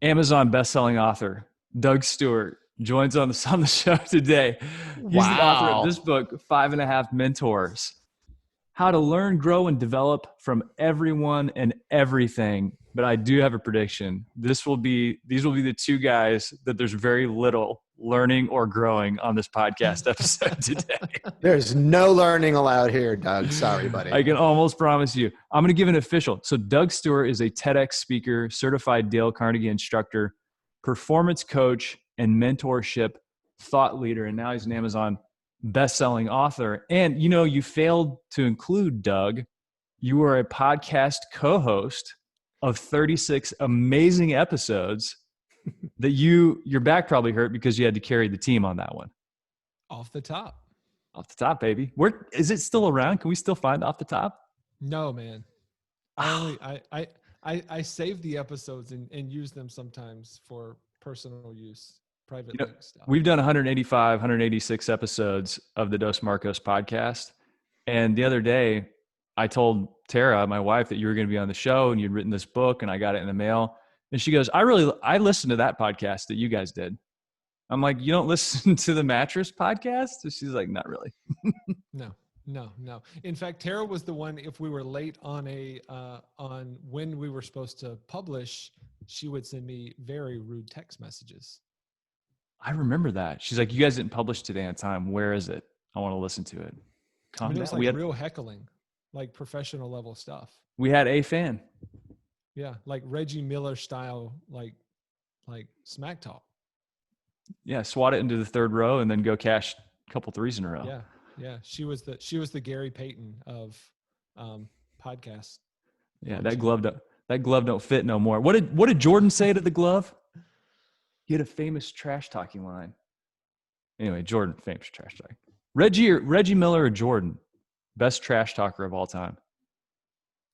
Amazon bestselling author Doug Stewart joins on the show today. He's the author of this Wow. book, 5.5 Mentors: How to Learn, Grow, and Develop from Everyone and Everything. But I do have a prediction. These will be the two guys that there's very little learning or growing on this podcast episode today. There's no learning allowed here, Doug. Sorry, buddy. I can almost promise you. I'm going to give an official. So Doug Stewart is a TEDx speaker, certified Dale Carnegie instructor, performance coach, and mentorship thought leader. And now he's an Amazon best-selling author. And, you failed to include, Doug, you are a podcast co-host of 36 amazing episodes that your back probably hurt because you had to carry the team on that one. Off the top. Off the top, baby. Where is it still around? Can we still find Off the Top? No, man. I save the episodes and use them sometimes for personal use, private link stuff. We've done 185, 186 episodes of the Dos Marcos podcast. And the other day, I told Tara, my wife, that you were going to be on the show and you'd written this book and I got it in the mail. And she goes, I listened to that podcast that you guys did. I'm like, you don't listen to the Mattress podcast? And she's like, not really. No. In fact, Tara was the one, if we were late on on when we were supposed to publish, she would send me very rude text messages. I remember that. She's like, you guys didn't publish today on time. Where is it? I want to listen to it. It was like real heckling, like professional level stuff. We had a fan. Yeah, like Reggie Miller style, like smack talk. Yeah, swat it into the third row and then go cash a couple threes in a row. Yeah. She was the Gary Payton of podcasts. Yeah, that glove don't fit no more. What did Jordan say to the glove? He had a famous trash talking line. Anyway, Jordan, famous trash talking. Reggie Miller or Jordan, best trash talker of all time.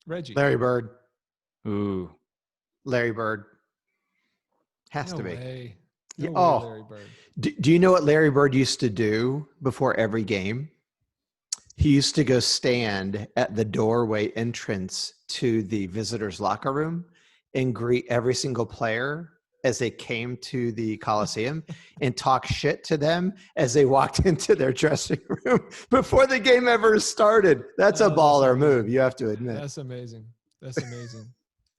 Reggie. Larry Bird. Ooh. Larry Bird. Has to be. Way. Yeah. No way, Larry Bird. Do you know what Larry Bird used to do before every game? He used to go stand at the doorway entrance to the visitors' locker room and greet every single player as they came to the Coliseum and talk shit to them as they walked into their dressing room before the game ever started. That's a baller move, you have to admit. That's amazing.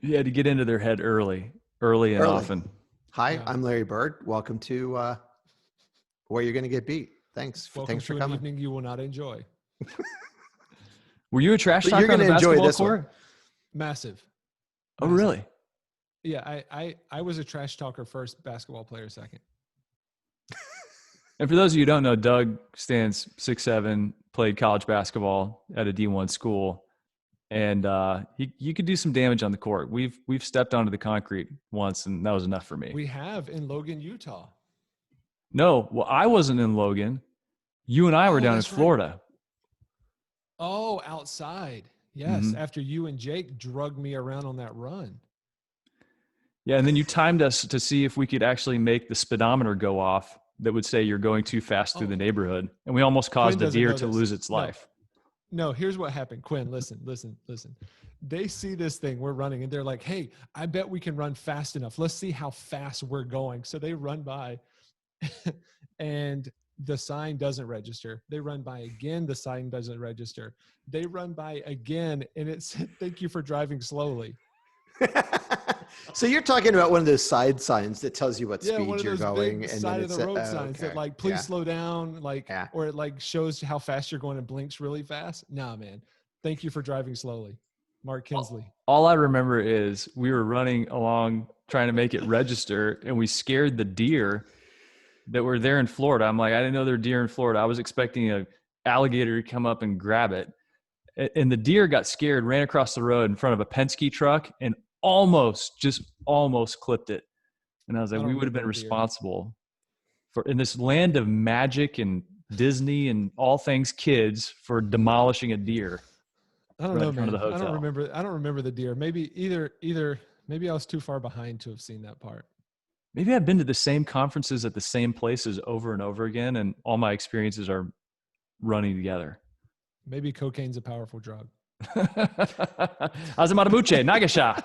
You had to get into their head early and often. Hi, I'm Larry Bird. Welcome to where you're going to get beat. Thanks for coming. An evening you will not enjoy. Were you a trash talker on the basketball court? Massive. Oh, really? Yeah, I was a trash talker first, basketball player second. And for those of you who don't know, Doug stands 6'7", played college basketball at a D1 school, and you could do some damage on the court. We've stepped onto the concrete once, and that was enough for me. We have in Logan, Utah. No, well, I wasn't in Logan. You and I were down in Florida. Right. Oh, outside. Yes, after you and Jake drugged me around on that run. Yeah, and then you timed us to see if we could actually make the speedometer go off that would say you're going too fast through the neighborhood. And we almost caused a deer to lose its life. No, here's what happened. Quinn, listen. They see this thing, we're running, and they're like, hey, I bet we can run fast enough. Let's see how fast we're going. So they run by and the sign doesn't register. They run by again, the sign doesn't register. They run by again, and it said, thank you for driving slowly. So you're talking about one of those side signs that tells you what speed one of you're those going, big and side then of the road signs that like, please slow down, or it like shows how fast you're going and blinks really fast. Nah, man. Thank you for driving slowly. Mark Kinsley. All I remember is we were running along trying to make it register, and we scared the deer that were there in Florida. I'm like, I didn't know there were deer in Florida. I was expecting an alligator to come up and grab it. And the deer got scared, ran across the road in front of a Penske truck, and almost clipped it. And I was like, we would have been responsible for, in this land of magic and Disney and all things kids, for demolishing a deer. I don't know, man. I don't remember the deer. Maybe maybe I was too far behind to have seen that part. Maybe I've been to the same conferences at the same places over and over again, and all my experiences are running together. Maybe cocaine's a powerful drug. Azamadamuche, Nagasha.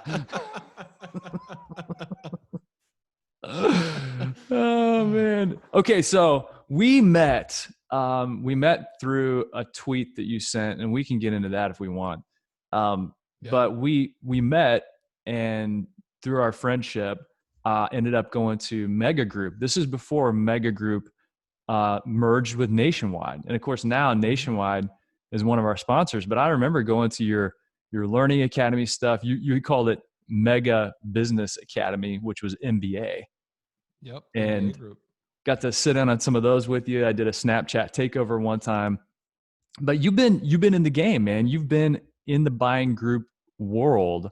Okay, so we met. We met through a tweet that you sent, and we can get into that if we want. But we met, and through our friendship, ended up going to Mega Group. This is before Mega Group merged with Nationwide, and of course now Nationwide is one of our sponsors. But I remember going to your Learning Academy stuff. You called it Mega Business Academy, which was MBA. Yep. And MBA Group. got to sit in on some of those with you. I did a Snapchat takeover one time. But you've been in the game, man. You've been in the buying group world,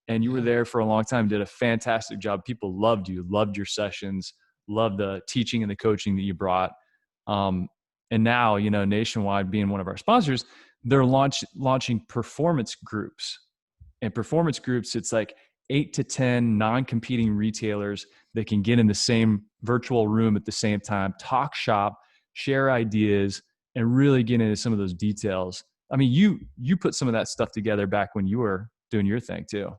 and you were there for a long time. Did a fantastic job. People loved you, loved your sessions, loved the teaching and the coaching that you brought. And now, Nationwide being one of our sponsors, they're launching performance groups. And performance groups, it's like 8 to 10 non-competing retailers that can get in the same virtual room at the same time, talk shop, share ideas, and really get into some of those details. I mean, you put some of that stuff together back when you were doing your thing too.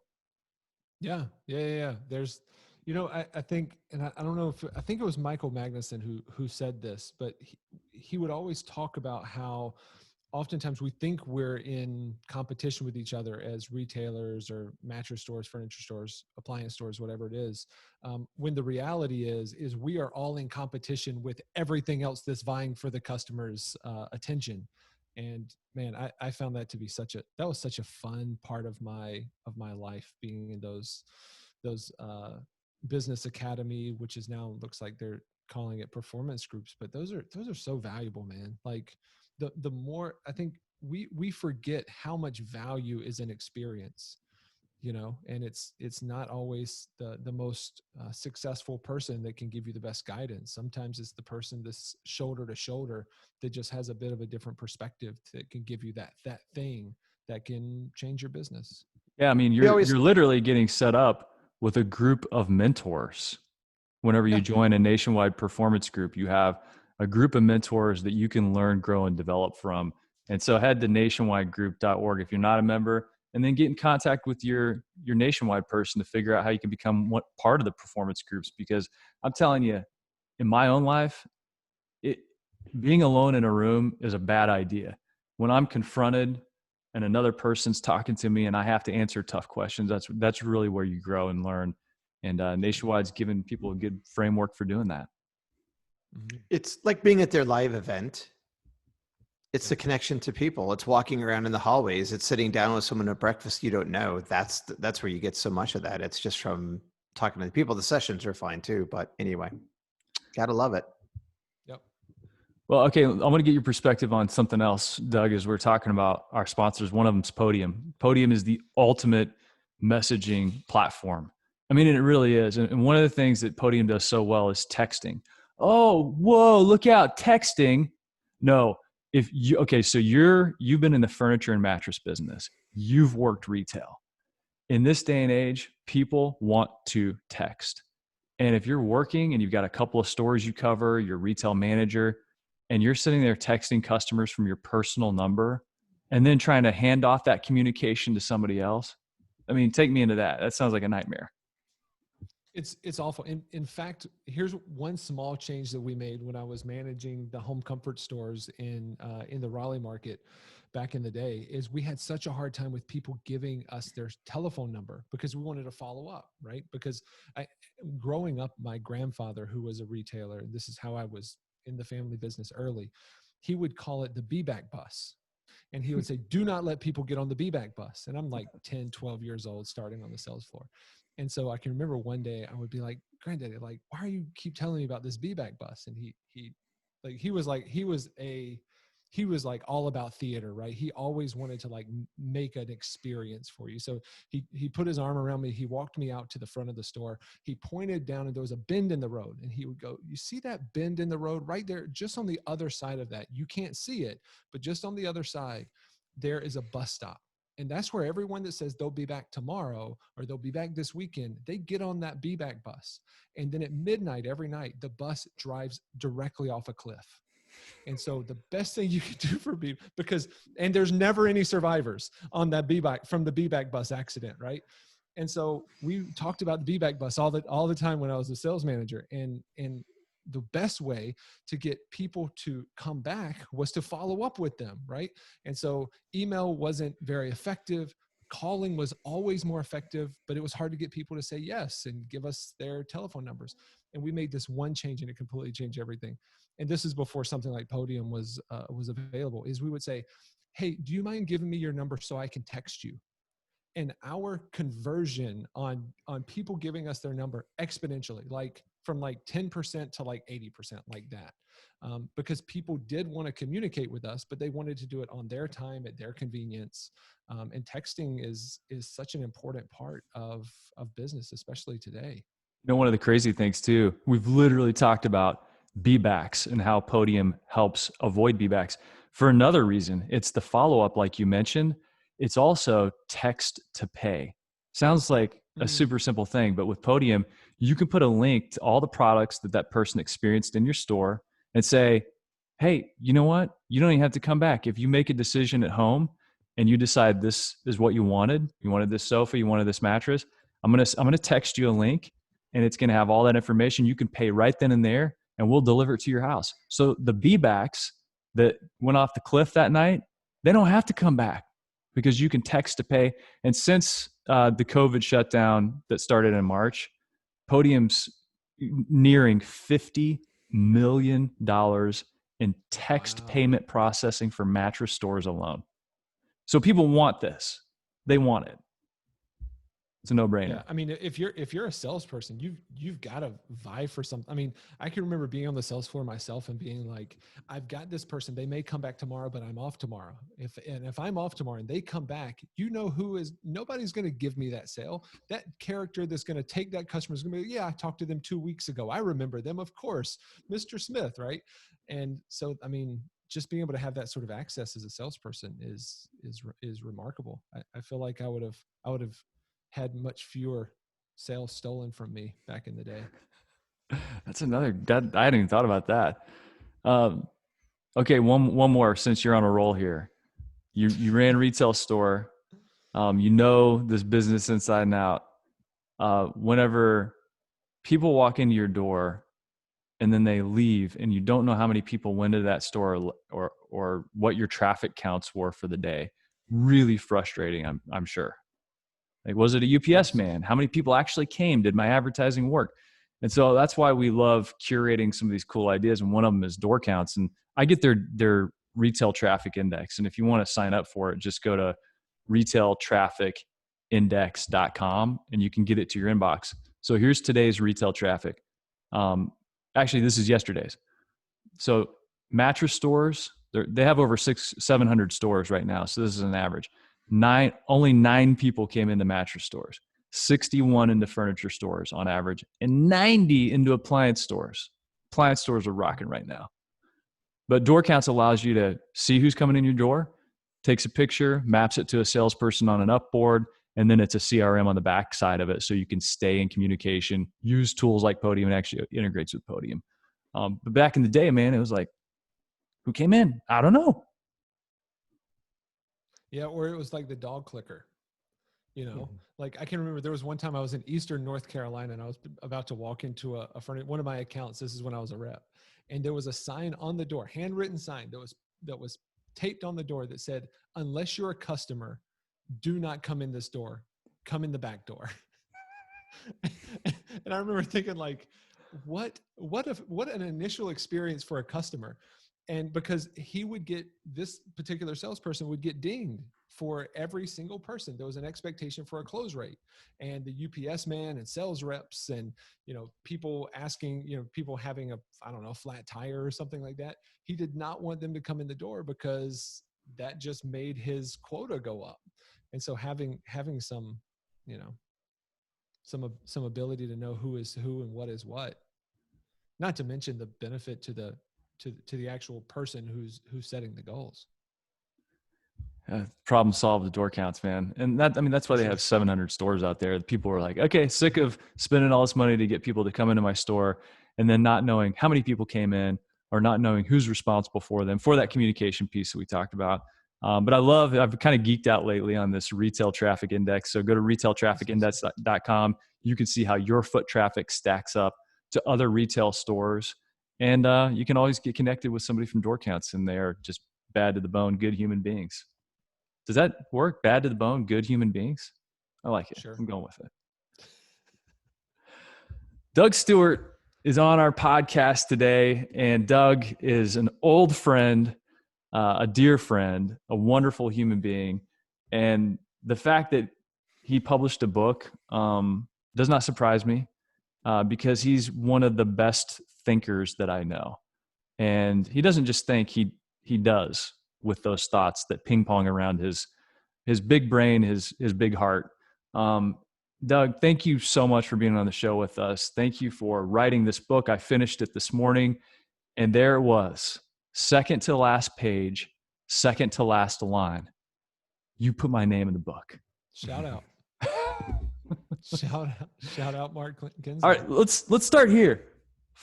Yeah. There's, I think, and I don't know I think it was Michael Magnuson who said this, but he would always talk about how oftentimes we think we're in competition with each other as retailers or mattress stores, furniture stores, appliance stores, whatever it is. When the reality is we are all in competition with everything else that's vying for the customer's attention. And man, I found that to be that was such a fun part of my life, being in those business academy, which is now looks like they're calling it performance groups, but those are so valuable, man. Like the more I think we forget how much value is in experience, and it's not always the most successful person that can give you the best guidance. Sometimes it's the person that's shoulder to shoulder that just has a bit of a different perspective that can give you that thing that can change your business. Yeah, I mean, you're literally getting set up with a group of mentors. Whenever you join a Nationwide performance group, you have a group of mentors that you can learn, grow, and develop from. And so head to nationwidegroup.org if you're not a member, and then get in contact with your Nationwide person to figure out how you can become part of the performance groups. Because I'm telling you, in my own life, being alone in a room is a bad idea. When I'm confronted and another person's talking to me and I have to answer tough questions, that's really where you grow and learn. And Nationwide's giving people a good framework for doing that. It's like being at their live event. It's the connection to people. It's walking around in the hallways. It's sitting down with someone at breakfast you don't know. That's where you get so much of that. It's just from talking to the people. The sessions are fine too, but anyway, gotta love it. Yep. Well, okay, I want to get your perspective on something else, Doug, as we're talking about our sponsors. One of them's Podium. Podium is the ultimate messaging platform. I mean, it really is. And one of the things that Podium does so well is texting. Oh, whoa, look out, texting. No, so you've been in the furniture and mattress business. You've worked retail. In this day and age, people want to text. And if you're working and you've got a couple of stores you cover, you're a retail manager, and you're sitting there texting customers from your personal number and then trying to hand off that communication to somebody else, I mean, take me into that. That sounds like a nightmare. It's awful. In fact, here's one small change that we made when I was managing the home comfort stores in the Raleigh market back in the day. Is we had such a hard time with people giving us their telephone number because we wanted to follow up, right? Because growing up, my grandfather, who was a retailer, this is how I was in the family business early, he would call it the be-back bus. And he would say, do not let people get on the be-back bus. And I'm like 10, 12 years old starting on the sales floor. And so I can remember one day I would be like, Granddaddy, like, why are you keep telling me about this be-back bus? And he was like all about theater, right? He always wanted to like make an experience for you. So he put his arm around me. He walked me out to the front of the store. He pointed down and there was a bend in the road. And he would go, you see that bend in the road right there? Just on the other side of that. You can't see it, but just on the other side, there is a bus stop. And that's where everyone that says they'll be back tomorrow or they'll be back this weekend, they get on that be back bus. And then at midnight every night, the bus drives directly off a cliff. And so the best thing you can do for me, and there's never any survivors on that from the be-back bus accident, right? And so we talked about the be-back bus all the time when I was a sales manager. And the best way to get people to come back was to follow up with them, right? And so email wasn't very effective. Calling was always more effective, but it was hard to get people to say yes and give us their telephone numbers. And we made this one change and it completely changed everything. And this is before something like Podium was available, is we would say, hey, do you mind giving me your number so I can text you? And our conversion on people giving us their number exponentially, like from like 10% to like 80%, like that. Because people did want to communicate with us, but they wanted to do it on their time at their convenience. And texting is such an important part of business, especially today. You know, one of the crazy things too, we've literally talked about B-backs and how Podium helps avoid B-backs. For another reason, it's the follow-up, like you mentioned. It's also text to pay. Sounds like a super simple thing, but with Podium, you can put a link to all the products that person experienced in your store and say, hey, you know what? You don't even have to come back. If you make a decision at home and you decide this is what you wanted this sofa, you wanted this mattress, I'm gonna text you a link and it's gonna have all that information. You can pay right then and there and we'll deliver it to your house. So the B-backs that went off the cliff that night, they don't have to come back because you can text to pay. And since the COVID shutdown that started in March, Podium's nearing $50 million in text payment processing for mattress stores alone. So people want this. They want it. It's a no-brainer. Yeah, I mean, if you're a salesperson, you've got to vie for something. I mean, I can remember being on the sales floor myself and being like, I've got this person. They may come back tomorrow, but I'm off tomorrow. If I'm off tomorrow and they come back, nobody's going to give me that sale. That character that's going to take that customer is going to be, yeah, I talked to them 2 weeks ago. I remember them, of course, Mr. Smith, right? And so, I mean, just being able to have that sort of access as a salesperson is remarkable. I feel like I would have had much fewer sales stolen from me back in the day. That's I hadn't even thought about that. Okay. One more, since you're on a roll here. You ran a retail store. You know this business inside and out. Whenever people walk into your door and then they leave and you don't know how many people went into that store or what your traffic counts were for the day, really frustrating, I'm sure. Like, was it a UPS man? How many people actually came? Did my advertising work? And so that's why we love curating some of these cool ideas. And one of them is door counts. And I get their retail traffic index. And if you want to sign up for it, just go to retailtrafficindex.com and you can get it to your inbox. So here's today's retail traffic. Actually, this is yesterday's. So mattress stores, they have over 700 stores right now. So this is an average. Only 9 people came into mattress stores, 61 into furniture stores on average, and 90 into appliance stores. Appliance stores are rocking right now. But door counts allows you to see who's coming in your door, takes a picture, maps it to a salesperson on an upboard, and then it's a CRM on the back side of it so you can stay in communication, use tools like Podium, and actually integrates with Podium. But back in the day, man, it was like, who came in? I don't know. Yeah, or it was like the dog clicker, like I can remember there was one time I was in Eastern North Carolina and I was about to walk into one of my accounts. This is when I was a rep, and there was a sign on the door, handwritten sign that was taped on the door that said, "Unless you're a customer, do not come in this door. Come in the back door." And I remember thinking, like, what an initial experience for a customer. And because this particular salesperson would get dinged for every single person. There was an expectation for a close rate, and the UPS man and sales reps and, people asking, people having a flat tire or something like that. He did not want them to come in the door because that just made his quota go up. And so having some, some ability to know who is who and what is what, not to mention the benefit to the actual person who's setting the goals. Problem solved the door counts, man. And that's why they have 700 stores out there. People were like, okay, sick of spending all this money to get people to come into my store and then not knowing how many people came in or not knowing who's responsible for them, for that communication piece that we talked about. But I've kind of geeked out lately on this retail traffic index. So go to retailtrafficindex.com. You can see how your foot traffic stacks up to other retail stores And you can always get connected with somebody from Door Counts, and they're just bad to the bone, good human beings. Does that work? Bad to the bone, good human beings? I like it. Sure. I'm going with it. Doug Stewart is on our podcast today, and Doug is an old friend, a dear friend, a wonderful human being. And the fact that he published a book does not surprise me because he's one of the best thinkers that I know. And he doesn't just think, he does with those thoughts that ping pong around his big brain, his big heart. Doug, thank you so much for being on the show with us. Thank you for writing this book. I finished it this morning, and there it was, second to last page, second to last line. You put my name in the book. Shout out. Shout out Mark Kinsey. All right, let's start here.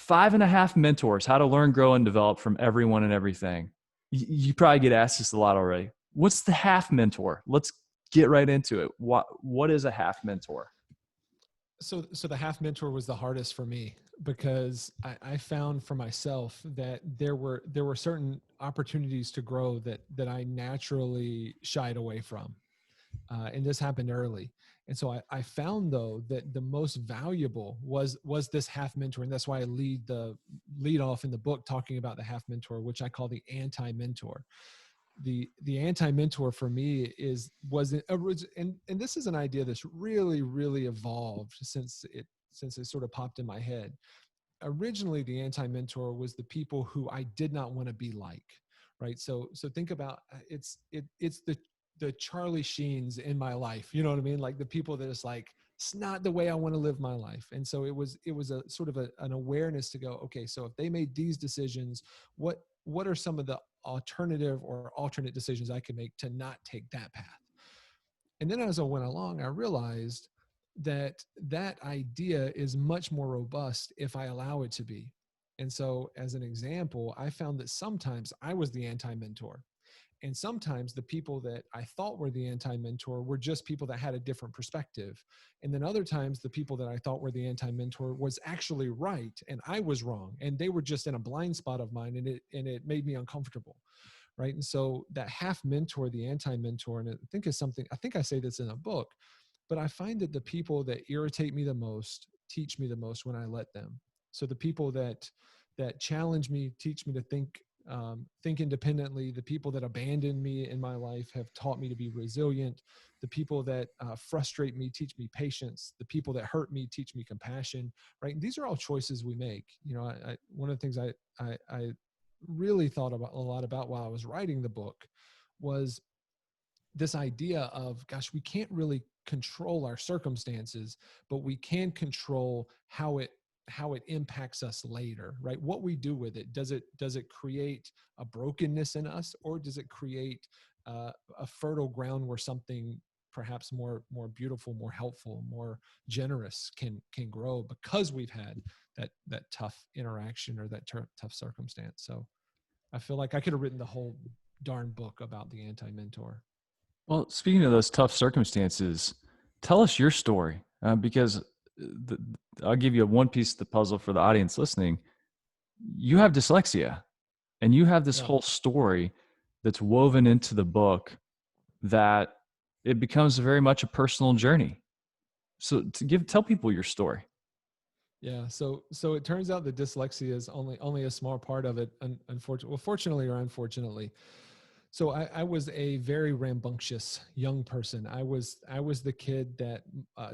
5.5 mentors, how to learn, grow, and develop from everyone and everything. You probably get asked this a lot already. What's the half mentor? Let's get right into it. What is a half mentor? So the half mentor was the hardest for me because I found for myself that there were certain opportunities to grow that I naturally shied away from. And this happened early. And so I found though that the most valuable was this half mentor. And that's why I lead off in the book talking about the half mentor, which I call the anti-mentor. The anti-mentor for me and this is an idea that's really, really evolved since it sort of popped in my head. Originally, the anti-mentor was the people who I did not want to be like, right? So think about it's the Charlie Sheens in my life. You know what I mean? Like the people that is like, it's not the way I want to live my life. And so it was a sort of an awareness to go, okay, so if they made these decisions, what are some of the alternative or alternate decisions I could make to not take that path? And then as I went along, I realized that idea is much more robust if I allow it to be. And so as an example, I found that sometimes I was the anti-mentor. And sometimes the people that I thought were the anti-mentor were just people that had a different perspective. And then other times the people that I thought were the anti-mentor was actually right and I was wrong. And they were just in a blind spot of mine, and it made me uncomfortable. Right. And so that half mentor, the anti-mentor, and I think I say this in a book, but I find that the people that irritate me the most teach me the most when I let them. So the people that challenge me, teach me to think independently. The people that abandon me in my life have taught me to be resilient. The people that frustrate me teach me patience. The people that hurt me teach me compassion. Right? And these are all choices we make. You know, one of the things I really thought about a lot about while I was writing the book was this idea of, gosh, we can't really control our circumstances, but we can control how it impacts us later, right? What we do with it. Does it create a brokenness in us, or does it create a fertile ground where something perhaps more beautiful, more helpful, more generous can grow because we've had that tough interaction or that tough circumstance. So I feel like I could have written the whole darn book about the anti-mentor. Well, speaking of those tough circumstances, tell us your story because I'll give you one piece of the puzzle for the audience listening. You have dyslexia, and you have this whole story that's woven into the book that it becomes very much a personal journey. So tell people your story. Yeah. So it turns out that dyslexia is only a small part of it. Fortunately or unfortunately. So I was a very rambunctious young person. I was the kid that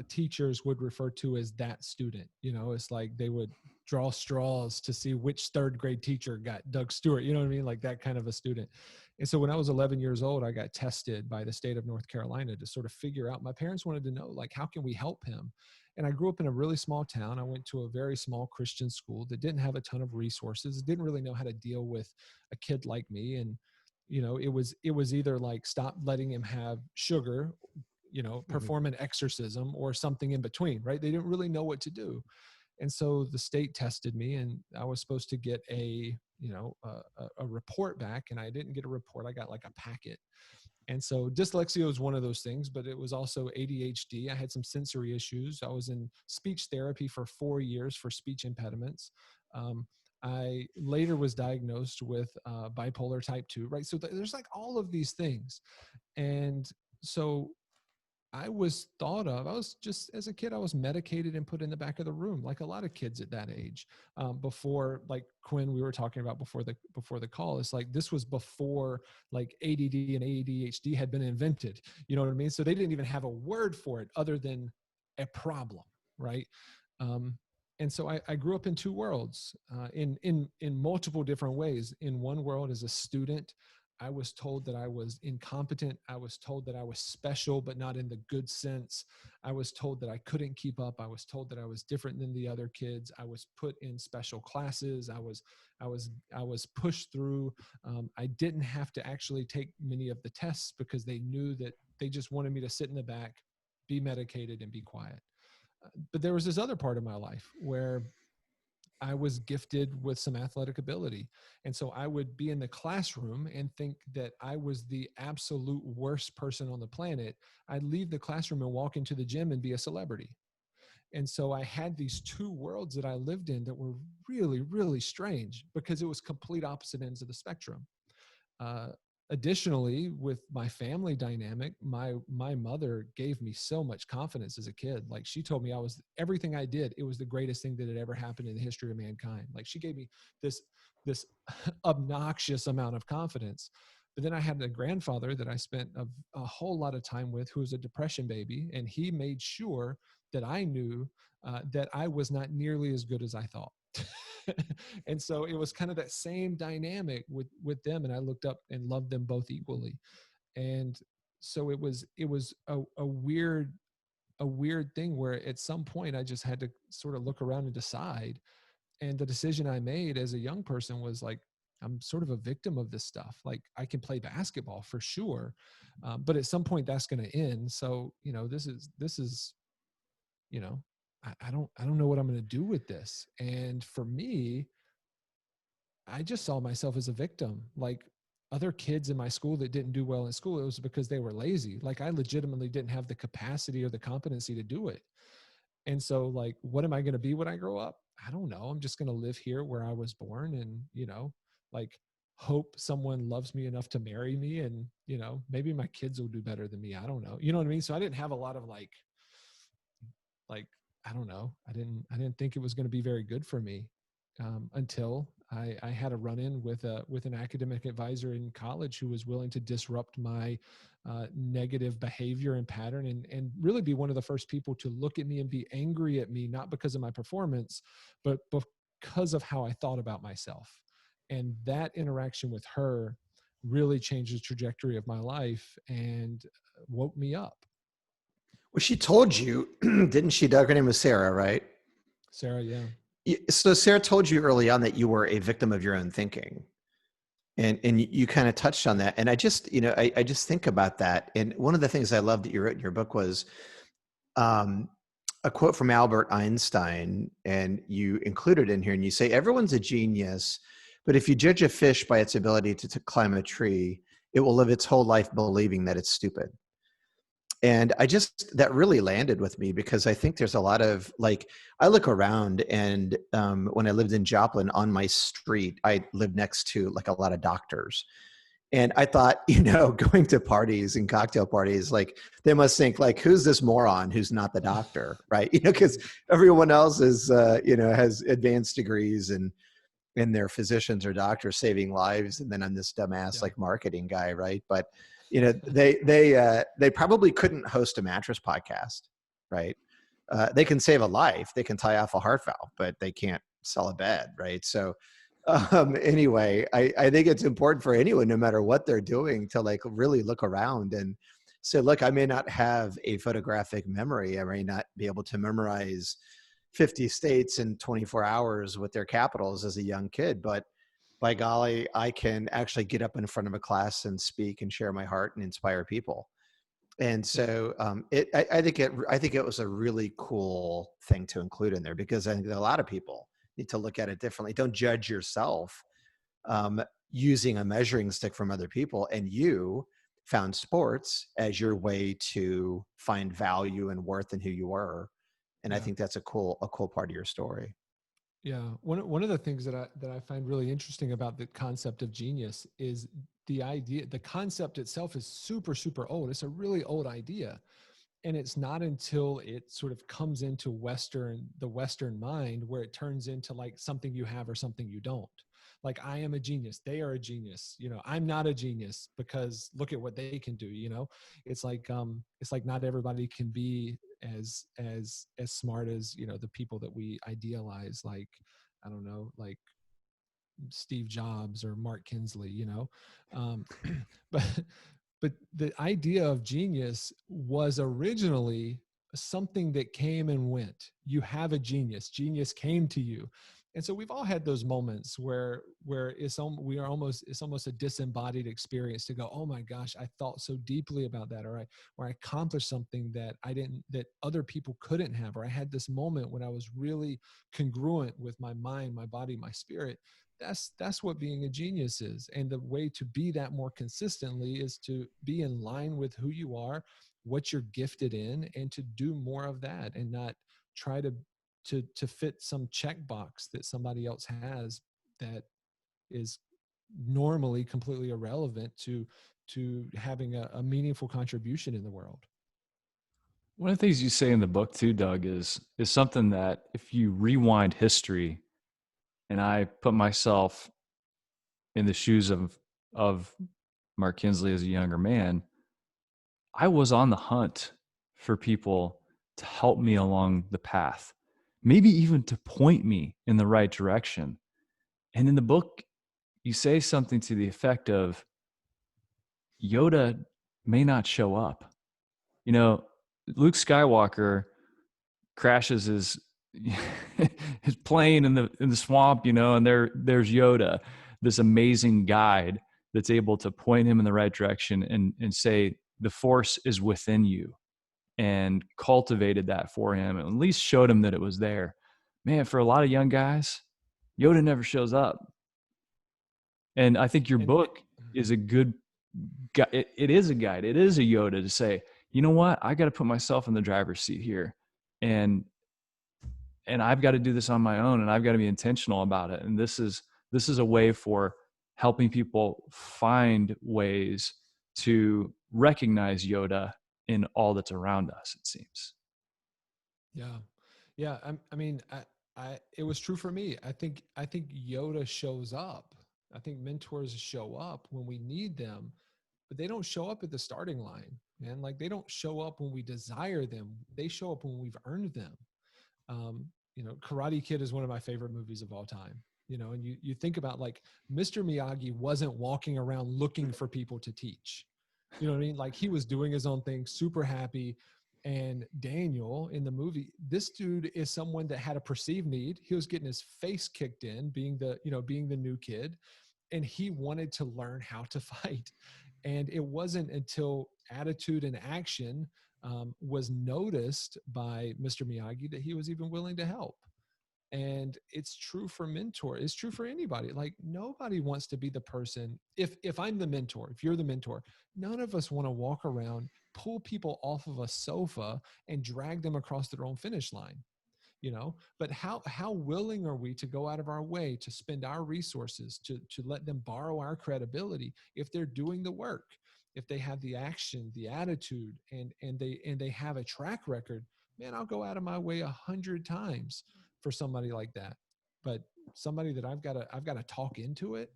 teachers would refer to as that student. You know, it's like they would draw straws to see which third grade teacher got Doug Stewart. You know what I mean? Like that kind of a student. And so when I was 11 years old, I got tested by the state of North Carolina to sort of figure out, my parents wanted to know, like, how can we help him? And I grew up in a really small town. I went to a very small Christian school that didn't have a ton of resources, didn't really know how to deal with a kid like me. And, you know, it was either like, stop letting him have sugar, you know, perform an exorcism or something in between, right? They didn't really know what to do. And so the state tested me, and I was supposed to get a report back, and I didn't get a report. I got like a packet. And so dyslexia was one of those things, but it was also ADHD. I had some sensory issues. I was in speech therapy for 4 years for speech impediments. I later was diagnosed with bipolar type 2, right? So there's like all of these things. And so I was just, as a kid, I was medicated and put in the back of the room, like a lot of kids at that age. Before, like Quinn, we were talking about before the call, it's like, this was before like ADD and ADHD had been invented. You know what I mean? So they didn't even have a word for it other than a problem, right? And so I grew up in two worlds, in multiple different ways. In one world, as a student, I was told that I was incompetent. I was told that I was special, but not in the good sense. I was told that I couldn't keep up. I was told that I was different than the other kids. I was put in special classes. I was pushed through. I didn't have to actually take many of the tests because they knew that they just wanted me to sit in the back, be medicated, and be quiet. But there was this other part of my life where I was gifted with some athletic ability. And so I would be in the classroom and think that I was the absolute worst person on the planet. I'd leave the classroom and walk into the gym and be a celebrity. And so I had these two worlds that I lived in that were really, really strange because it was complete opposite ends of the spectrum. Uh, Additionally, with my family dynamic, my mother gave me so much confidence as a kid. Like, she told me I was, everything I did, it was the greatest thing that had ever happened in the history of mankind. Like, she gave me this obnoxious amount of confidence. But then I had a grandfather that I spent a whole lot of time with, who was a depression baby, and he made sure that I knew that I was not nearly as good as I thought. And so it was kind of that same dynamic with them, and I looked up and loved them both equally. And so it was a weird thing where at some point I just had to sort of look around and decide. And the decision I made as a young person was like, I'm sort of a victim of this stuff. Like, I can play basketball for sure, but at some point that's going to end. So, this is I don't know what I'm going to do with this. And for me, I just saw myself as a victim. Like, other kids in my school that didn't do well in school, it was because they were lazy. Like, I legitimately didn't have the capacity or the competency to do it. And so, like, what am I going to be when I grow up? I don't know. I'm just going to live here where I was born and, like, hope someone loves me enough to marry me. And, maybe my kids will do better than me. I don't know. You know what I mean? So I didn't have a lot of like, I don't know. I didn't think it was going to be very good for me until I had a run-in with an academic advisor in college who was willing to disrupt my negative behavior and pattern, and really be one of the first people to look at me and be angry at me, not because of my performance, but because of how I thought about myself. And that interaction with her really changed the trajectory of my life and woke me up. Well, she told you, didn't she, Doug? Her name was Sarah, right? Sarah, yeah. So Sarah told you early on that you were a victim of your own thinking. And you kind of touched on that. And I just, I just think about that. And one of the things I love that you wrote in your book was a quote from Albert Einstein, and you included in here, and you say, everyone's a genius, but if you judge a fish by its ability to climb a tree, it will live its whole life believing that it's stupid. And that really landed with me, because I think there's a lot of, like, I look around and when I lived in Joplin, on my street, I lived next to like a lot of doctors. And I thought, going to parties and cocktail parties, like, they must think like, who's this moron who's not the doctor, right? Because everyone else is, has advanced degrees and they're physicians or doctors saving lives. And then I'm this dumbass, like, marketing guy, right? But they probably couldn't host a mattress podcast, right? They can save a life, they can tie off a heart valve, but they can't sell a bed, right? So anyway, I think it's important for anyone, no matter what they're doing, to like really look around and say, look, I may not have a photographic memory, I may not be able to memorize 50 states in 24 hours with their capitals as a young kid, but by golly, I can actually get up in front of a class and speak and share my heart and inspire people. And so I think it was a really cool thing to include in there, because I think that a lot of people need to look at it differently. Don't judge yourself using a measuring stick from other people. And you found sports as your way to find value and worth in who you were. And I think that's a cool part of your story. Yeah. One of the things that I find really interesting about the concept of genius is the concept itself is super, super old. It's a really old idea. And it's not until it sort of comes into the Western mind where it turns into like something you have or something you don't. Like, I am a genius. They are a genius. I'm not a genius because look at what they can do. It's like not everybody can be as smart as, the people that we idealize. Like, I don't know, like Steve Jobs or Mark Kinsley, um, but but the idea of genius was originally something that came and went. You have a genius came to you. And so we've all had those moments where it's almost a disembodied experience to go, oh my gosh, I thought so deeply about that, or I accomplished something that that other people couldn't have, or I had this moment when I was really congruent with my mind, my body, my spirit. That's what being a genius is. And the way to be that more consistently is to be in line with who you are, what you're gifted in, and to do more of that, and not try to fit some checkbox that somebody else has that is normally completely irrelevant to having a meaningful contribution in the world. One of the things you say in the book too, Doug, is something that if you rewind history, and I put myself in the shoes of Mark Kinsley as a younger man, I was on the hunt for people to help me along the path, maybe even to point me in the right direction. And in the book, you say something to the effect of Yoda may not show up. Luke Skywalker crashes his his plane in the swamp, and there's Yoda, this amazing guide that's able to point him in the right direction and say the force is within you, and cultivated that for him, and at least showed him that it was there. Man, for a lot of young guys, Yoda never shows up. And I think your And book is a good it is a guide. It is a Yoda to say, you know what, I got to put myself in the driver's seat here, and I've got to do this on my own, and I've got to be intentional about it. And this is a way for helping people find ways to recognize Yoda in all that's around us, it seems. yeah, yeah. It was true for me. I think Yoda shows up. I think mentors show up when we need them, but they don't show up at the starting line, man. Like, they don't show up when we desire them. They show up when we've earned them. Karate Kid is one of my favorite movies of all time. And you think about, like, Mr. Miyagi wasn't walking around looking for people to teach. You know what I mean? Like, he was doing his own thing, super happy. And Daniel in the movie, this dude is someone that had a perceived need. He was getting his face kicked in, being the new kid, and he wanted to learn how to fight. And it wasn't until attitude and action was noticed by Mr. Miyagi that he was even willing to help. And it's true for mentor. It's true for anybody. Like, nobody wants to be the person. If I'm the mentor, if you're the mentor, none of us want to walk around, pull people off of a sofa and drag them across their own finish line. But how willing are we to go out of our way to spend our resources to let them borrow our credibility if they're doing the work, if they have the action, the attitude, and they have a track record? Man, I'll go out of my way 100 times for somebody like that. But somebody that I've got to talk into it,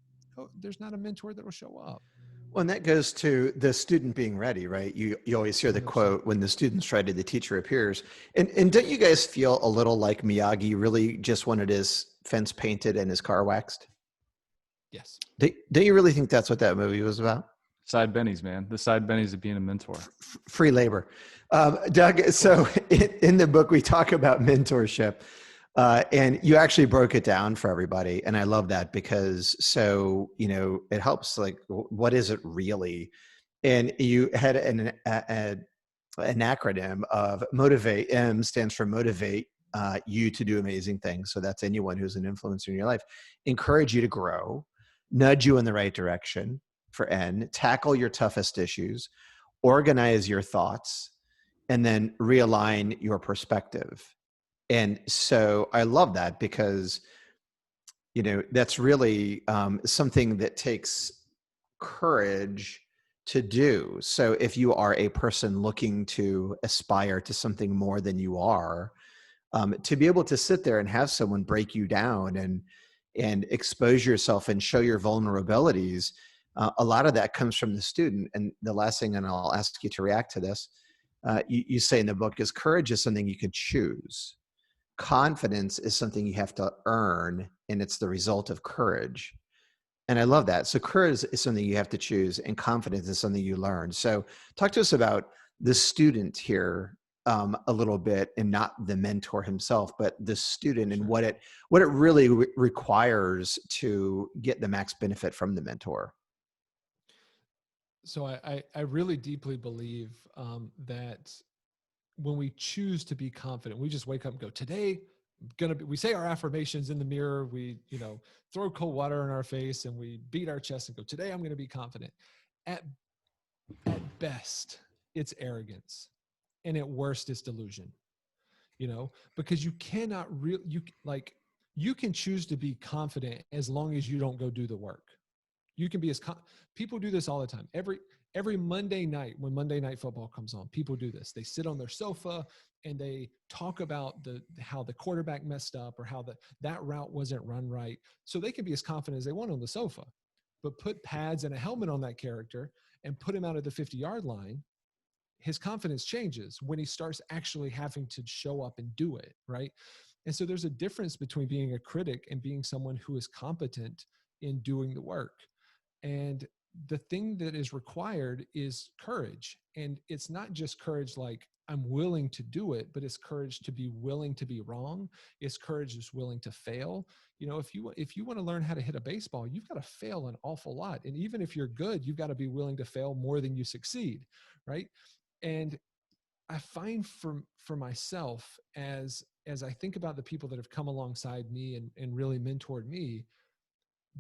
there's not a mentor that will show up. Well, and that goes to the student being ready, right? You always hear the 100%. quote, when the student's ready, the teacher appears. And don't you guys feel a little like Miyagi really just wanted his fence painted and his car waxed? Yes. Don't you really think that's what that movie was about? Side bennies, man. The side bennies of being a mentor. Free labor. Doug, so in the book, we talk about mentorship. And you actually broke it down for everybody. And I love that because it helps, like, what is it really? And you had an acronym of motivate. M stands for motivate you to do amazing things. So that's anyone who's an influencer in your life. Encourage you to grow, nudge you in the right direction for N, tackle your toughest issues, organize your thoughts, and then realign your perspective. And so I love that because that's really something that takes courage to do. So if you are a person looking to aspire to something more than you are, to be able to sit there and have someone break you down and expose yourself and show your vulnerabilities, a lot of that comes from the student. And the last thing, and I'll ask you to react to this, you say in the book, is courage is something you can choose. Confidence is something you have to earn, and it's the result of courage. And I love that. So courage is something you have to choose, and confidence is something you learn. So talk to us about the student here a little bit, and not the mentor himself, but the student and what it really requires to get the max benefit from the mentor. So I really deeply believe that when we choose to be confident, we just wake up and go, today, we say our affirmations in the mirror, we, throw cold water in our face and we beat our chest and go, today I'm going to be confident. At best, it's arrogance. And at worst, it's delusion, because you cannot you can choose to be confident as long as you don't go do the work. You can be people do this all the time. Every Monday night when Monday Night Football comes on, people do this. They sit on their sofa and they talk about how the quarterback messed up or how that route wasn't run right. So they can be as confident as they want on the sofa, but put pads and a helmet on that character and put him out at the 50-yard line. His confidence changes when he starts actually having to show up and do it, right? And so there's a difference between being a critic and being someone who is competent in doing the work. And the thing that is required is courage. And it's not just courage like I'm willing to do it, but it's courage to be willing to be wrong. It's courage is willing to fail. If you want to learn how to hit a baseball, you've got to fail an awful lot. And even if you're good, you've got to be willing to fail more than you succeed, right? And I find for myself, as I think about the people that have come alongside me and really mentored me,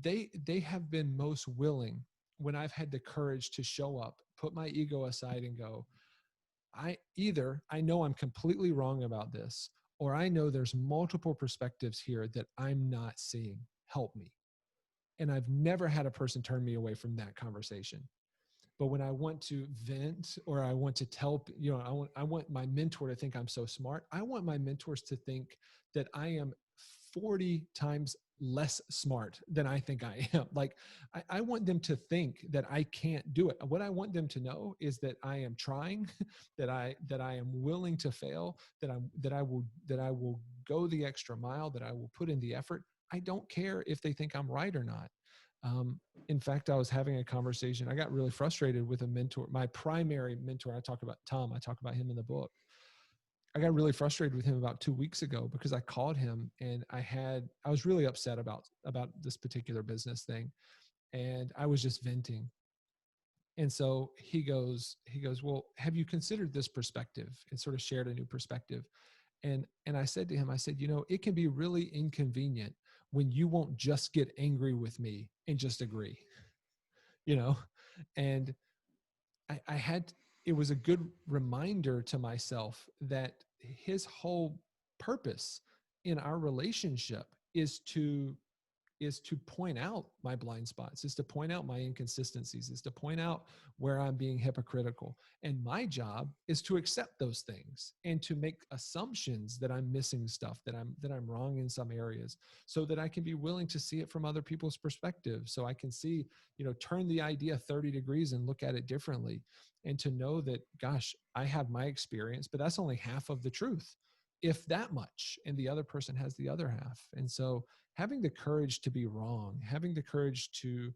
they have been most willing when I've had the courage to show up, put my ego aside and go, I know I'm completely wrong about this, or I know there's multiple perspectives here that I'm not seeing. Help me. And I've never had a person turn me away from that conversation. But when I want to vent, or I want to tell, I want my mentor to think I'm so smart. I want my mentors to think that I am 40 times less smart than I think I am. Like I want them to think that I can't do it. What I want them to know is that I am trying, that I am willing to fail, that I will go the extra mile, that I will put in the effort. I don't care if they think I'm right or not. In fact, I was having a conversation. I got really frustrated with a mentor, my primary mentor. I talk about Tom. I talk about him in the book. I got really frustrated with him about 2 weeks ago because I called him and I was really upset about this particular business thing. And I was just venting. And so he goes, well, have you considered this perspective? And sort of shared a new perspective. And I said to him, I said, it can be really inconvenient when you won't just get angry with me and just agree, and it was a good reminder to myself that his whole purpose in our relationship is to point out my blind spots, is to point out my inconsistencies, is to point out where I'm being hypocritical. And my job is to accept those things and to make assumptions that I'm missing stuff, that I'm wrong in some areas, so that I can be willing to see it from other people's perspective. So I can see, turn the idea 30 degrees and look at it differently. And to know that, gosh, I have my experience, but that's only half of the truth, if that much. And the other person has the other half. And so having the courage to be wrong, having the courage to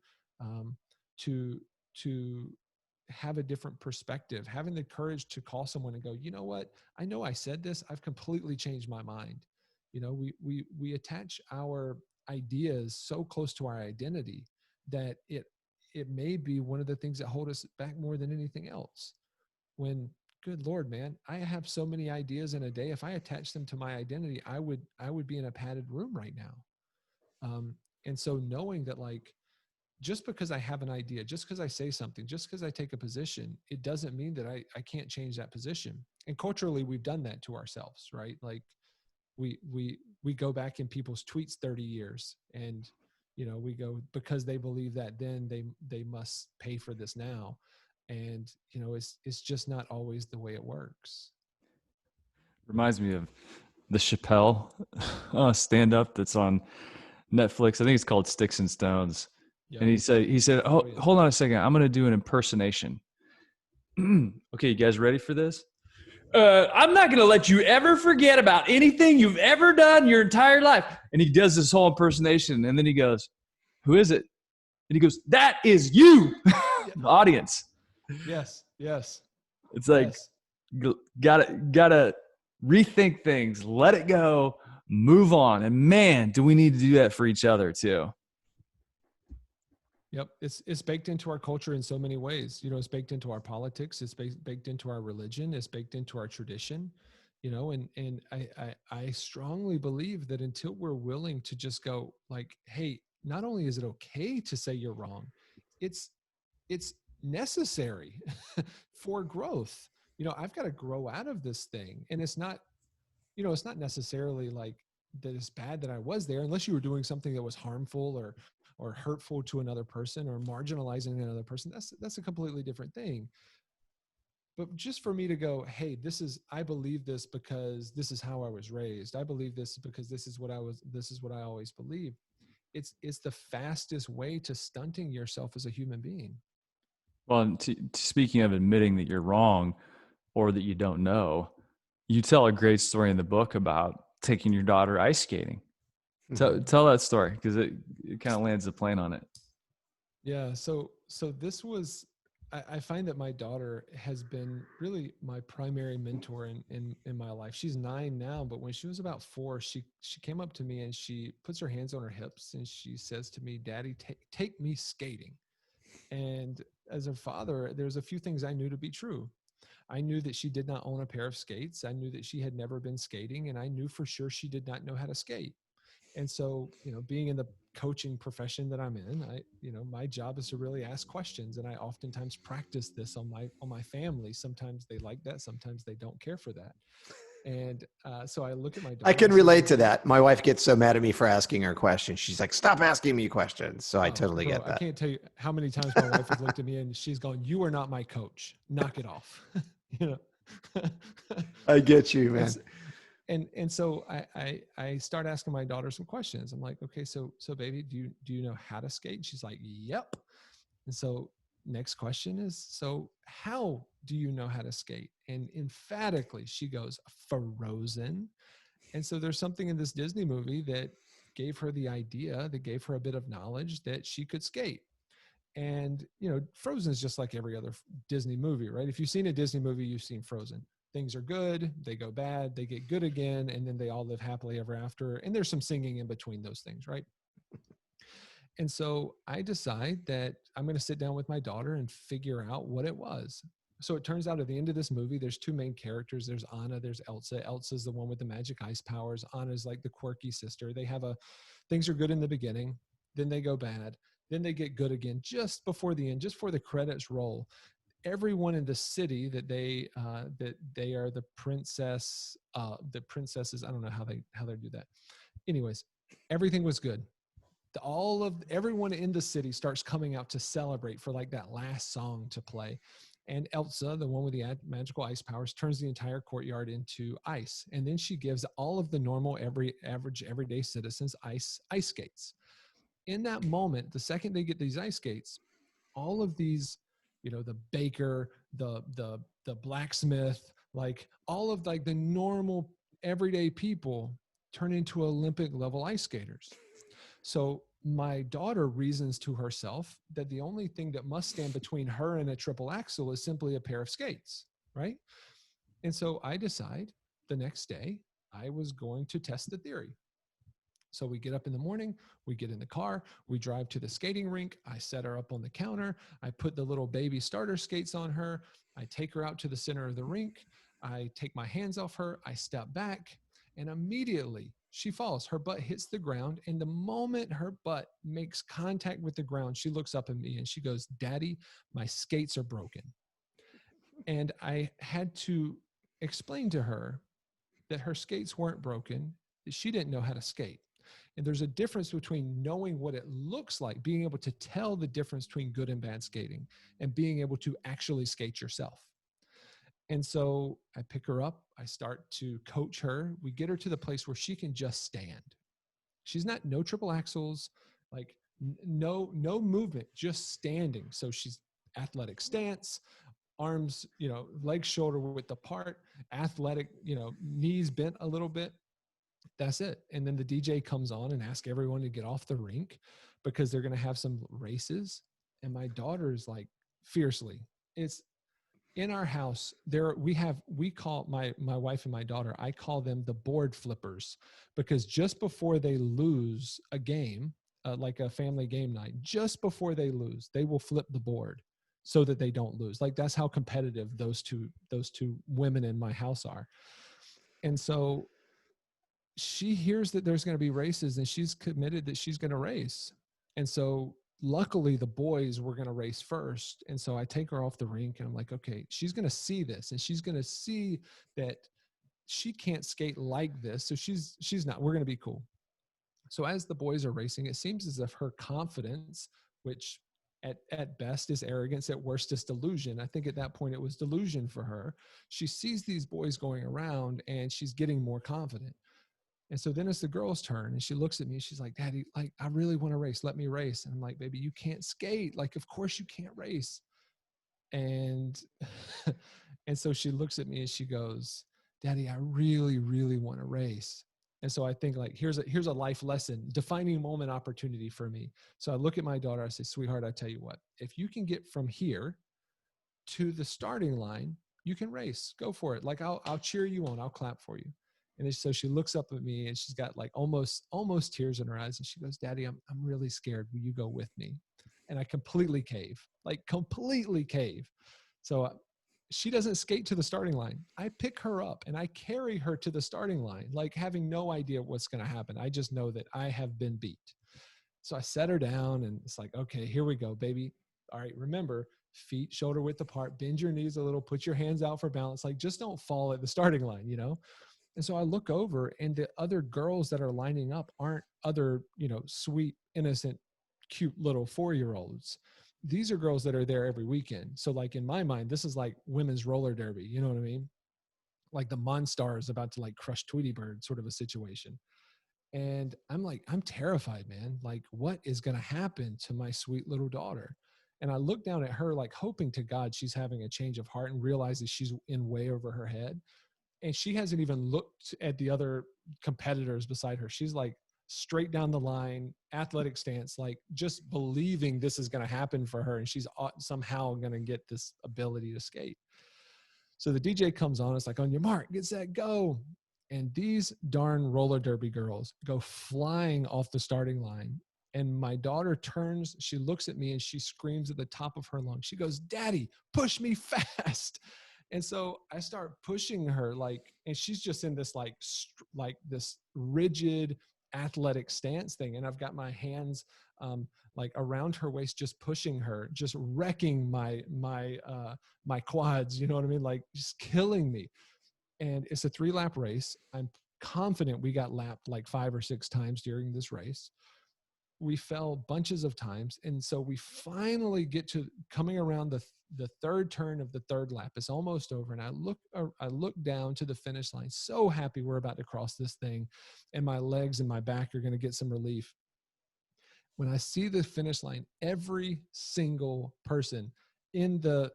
have a different perspective, having the courage to call someone and go, you know what? I know I said this. I've completely changed my mind. We attach our ideas so close to our identity that it may be one of the things that hold us back more than anything else. When, good Lord, man, I have so many ideas in a day. If I attach them to my identity, I would be in a padded room right now. And so knowing that, like, just because I have an idea, just because I say something, just because I take a position, it doesn't mean that I can't change that position. And culturally, we've done that to ourselves, right? Like, we go back in people's tweets 30 years, and we go, because they believe that then they must pay for this now. And it's just not always the way it works. Reminds me of the Chappelle stand up that's on Netflix. I think it's called Sticks and Stones. Yep. And he said, oh, yeah. hold on a second. I'm going to do an impersonation. Okay, you guys ready for this? I'm not going to let you ever forget about anything you've ever done your entire life. And he does this whole impersonation. And then he goes, who is it? And he goes, that is you, the audience. Yes. It's like, gotta rethink things, let it go, move on. And man, do we need to do that for each other too. Yep. It's baked into our culture in so many ways. It's baked into our politics. It's baked into our religion. It's baked into our tradition, and I strongly believe that until we're willing to just go like, hey, not only is it okay to say you're wrong, it's necessary for growth. I've got to grow out of this thing. And it's not necessarily like that it's bad that I was there, unless you were doing something that was harmful or hurtful to another person or marginalizing another person. That's a completely different thing. But just for me to go, hey, I believe this because this is how I was raised. I believe this because this is what I always believed. It's the fastest way to stunting yourself as a human being. Well, speaking of admitting that you're wrong or that you don't know, you tell a great story in the book about taking your daughter ice skating. Tell that story, because it kind of lands the plane on it. Yeah. So this was, I find that my daughter has been really my primary mentor in my life. She's 9 now, but when she was about 4, she came up to me and she puts her hands on her hips and she says to me, "Daddy, take me skating." And as a father, there's a few things I knew to be true. I knew that she did not own a pair of skates. I knew that she had never been skating, and I knew for sure she did not know how to skate. And so, being in the coaching profession that I'm in, my job is to really ask questions. And I oftentimes practice this on my family. Sometimes they like that. Sometimes they don't care for that. And so I look at my daughter. I can relate to that. My wife gets so mad at me for asking her questions. She's like, stop asking me questions. So I totally get that. I can't tell you how many times my wife has looked at me and she's gone, "You are not my coach. Knock it off." I get you, man. And so I start asking my daughter some questions. I'm like, "Okay, so baby, do you know how to skate?" And she's like, "Yep." And so next question is, "So how do you know how to skate?" And emphatically she goes, "Frozen." And so there's something in this Disney movie that gave her the idea, that gave her a bit of knowledge that she could skate. And, Frozen is just like every other Disney movie, right? If you've seen a Disney movie, you've seen Frozen. Things are good, they go bad, they get good again, and then they all live happily ever after. And there's some singing in between those things, right? And so I decide that I'm going to sit down with my daughter and figure out what it was. So it turns out at the end of this movie, there's 2 main characters. There's Anna, there's Elsa. Elsa's the one with the magic ice powers. Anna's like the quirky sister. They have things are good in the beginning, then they go bad, then they get good again just before the end, just before the credits roll. Everyone in the city that they are the princesses. I don't know how they do that. Anyways, everything was good. Everyone in the city starts coming out to celebrate for like that last song to play. And Elsa, the one with the magical ice powers, turns the entire courtyard into ice. And then she gives all of the normal, everyday citizens ice skates. In that moment, the second they get these ice skates, all of these, the baker, the blacksmith, like all of like the normal everyday people turn into Olympic level ice skaters. So my daughter reasons to herself that the only thing that must stand between her and a triple axel is simply a pair of skates, right? And so I decide the next day I was going to test the theory. So we get up in the morning, we get in the car, we drive to the skating rink. I set her up on the counter. I put the little baby starter skates on her. I take her out to the center of the rink. I take my hands off her. I step back, and immediately she falls. Her butt hits the ground. And the moment her butt makes contact with the ground, she looks up at me and she goes, "Daddy, my skates are broken." And I had to explain to her that her skates weren't broken. that she didn't know how to skate. And there's a difference between knowing what it looks like, being able to tell the difference between good and bad skating, and being able to actually skate yourself. And so I pick her up, I start to coach her. We get her to the place where she can just stand. She's not, no triple axels, like no movement, just standing. So she's athletic stance, arms, legs shoulder width apart, athletic, knees bent a little bit. That's it. And then the DJ comes on and asks everyone to get off the rink because they're going to have some races. And my daughter's like, fiercely, it's in our house there. We call my wife and my daughter, I call them the board flippers, because just before they lose a game, like a family game night, just before they lose, they will flip the board so that they don't lose. Like, that's how competitive those two women in my house are. And so she hears that there's going to be races, and she's committed that she's going to race. And so luckily the boys were going to race first. And so I take her off the rink and I'm like, okay, she's going to see this, and she's going to see that she can't skate like this. So she's not, we're going to be cool. So as the boys are racing, it seems as if her confidence, which at best is arrogance, at worst is delusion. I think at that point it was delusion for her. She sees these boys going around and she's getting more confident. And so then it's the girl's turn, and she looks at me and she's like, Daddy, like, I really want to race. Let me race. And I'm like, baby, you can't skate. Like, of course you can't race. And, and so she looks at me and she goes, Daddy, I really, really want to race. And so I think, like, here's a life lesson, defining moment opportunity for me. So I look at my daughter, I say, sweetheart, I tell you what, if you can get from here to the starting line, you can race. Go for it. Like, I'll cheer you on. I'll clap for you. And so she looks up at me and she's got like almost tears in her eyes. And she goes, Daddy, I'm really scared. Will you go with me? And I completely cave. So she doesn't skate to the starting line. I pick her up and I carry her to the starting line, like having no idea what's going to happen. I just know that I have been beat. So I set her down and it's like, okay, here we go, baby. All right, remember, feet shoulder width apart, bend your knees a little, put your hands out for balance. Like, just don't fall at the starting line, And so I look over, and the other girls that are lining up aren't other, sweet, innocent, cute little 4-year-olds. These are girls that are there every weekend. So like, in my mind, this is like women's roller derby. You know what I mean? Like the Monstar is about to like crush Tweety Bird sort of a situation. And I'm like, I'm terrified, man. Like, what is going to happen to my sweet little daughter? And I look down at her, like hoping to God she's having a change of heart and realizes she's in way over her head. And she hasn't even looked at the other competitors beside her. She's like straight down the line, athletic stance, like just believing this is going to happen for her. And she's somehow going to get this ability to skate. So the DJ comes on. It's like, on your mark, get set, go. And these darn roller derby girls go flying off the starting line. And my daughter turns, she looks at me and she screams at the top of her lungs. She goes, Daddy, push me fast. And so I start pushing her, like, and she's just in this like this rigid athletic stance thing. And I've got my hands like around her waist, just pushing her, just wrecking my quads. You know what I mean? Like, just killing me. And it's a 3-lap race. I'm confident we got lapped like 5 or 6 times during this race. We fell bunches of times. And so we finally get to coming around the third turn of the third lap. It's almost over. And I look down to the finish line, so happy we're about to cross this thing. And my legs and my back are going to get some relief. When I see the finish line, every single person in the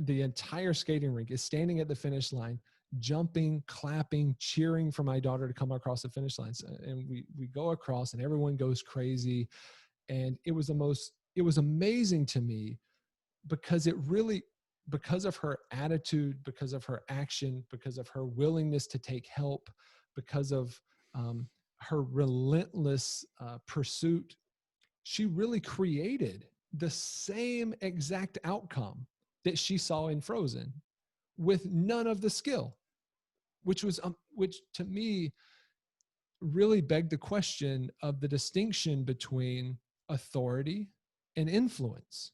entire skating rink is standing at the finish line, jumping, clapping, cheering for my daughter to come across the finish line. And we go across and everyone goes crazy. And it was amazing to me because because of her attitude, because of her action, because of her willingness to take help, because of her relentless pursuit, she really created the same exact outcome that she saw in Frozen with none of the skill, which to me really begged the question of the distinction between authority and influence,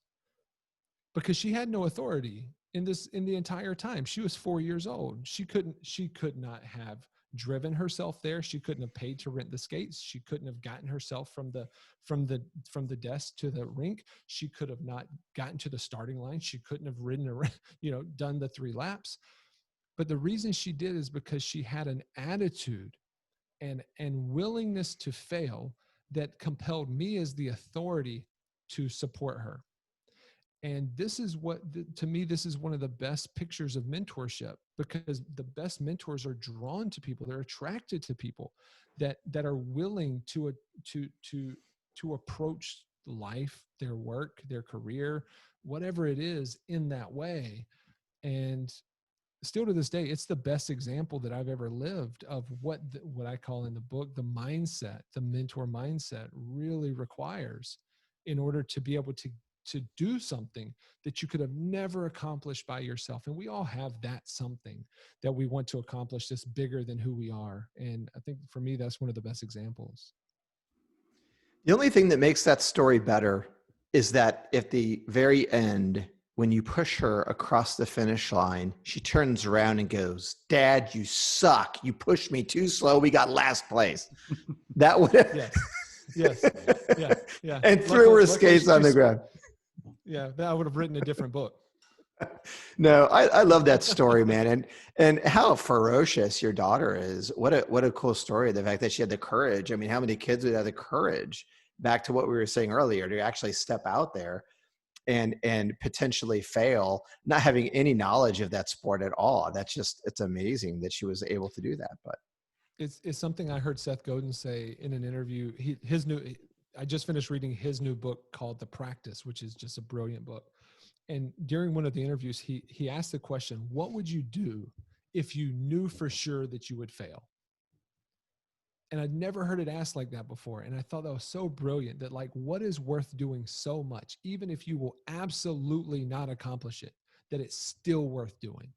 because she had no authority in the entire time. She was 4 years old. She could not have driven herself there. She couldn't have paid to rent the skates. She couldn't have gotten herself from the desk to the rink. She could have not gotten to the starting line. She couldn't have ridden around, done the 3 laps. But the reason she did is because she had an attitude and willingness to fail that compelled me as the authority to support her. And this is to me, this is one of the best pictures of mentorship, because the best mentors are drawn to people. They're attracted to people that are willing to approach life, their work, their career, whatever it is, in that way. And still to this day, it's the best example that I've ever lived of what I call in the book, the mindset, the mentor mindset really requires in order to be able to do something that you could have never accomplished by yourself. And we all have that something that we want to accomplish that's bigger than who we are. And I think for me, that's one of the best examples. The only thing that makes that story better is that at the very end, when you push her across the finish line, she turns around and goes, "Dad, you suck. You pushed me too slow. We got last place." That would have. Yes. Yeah. And threw her skates on the ground. Yeah, I would have written a different book. No, I love that story, man. And how ferocious your daughter is. What a cool story. The fact that she had the courage. I mean, how many kids would have the courage, back to what we were saying earlier, to actually step out there and potentially fail, not having any knowledge of that sport at all. It's amazing that she was able to do that. But it's something I heard Seth Godin say in an interview. I just finished reading his new book called The Practice, which is just a brilliant book. And during one of the interviews, he asked the question, what would you do if you knew for sure that you would fail? And I'd never heard it asked like that before. And I thought that was so brilliant, that like, what is worth doing so much, even if you will absolutely not accomplish it, that it's still worth doing.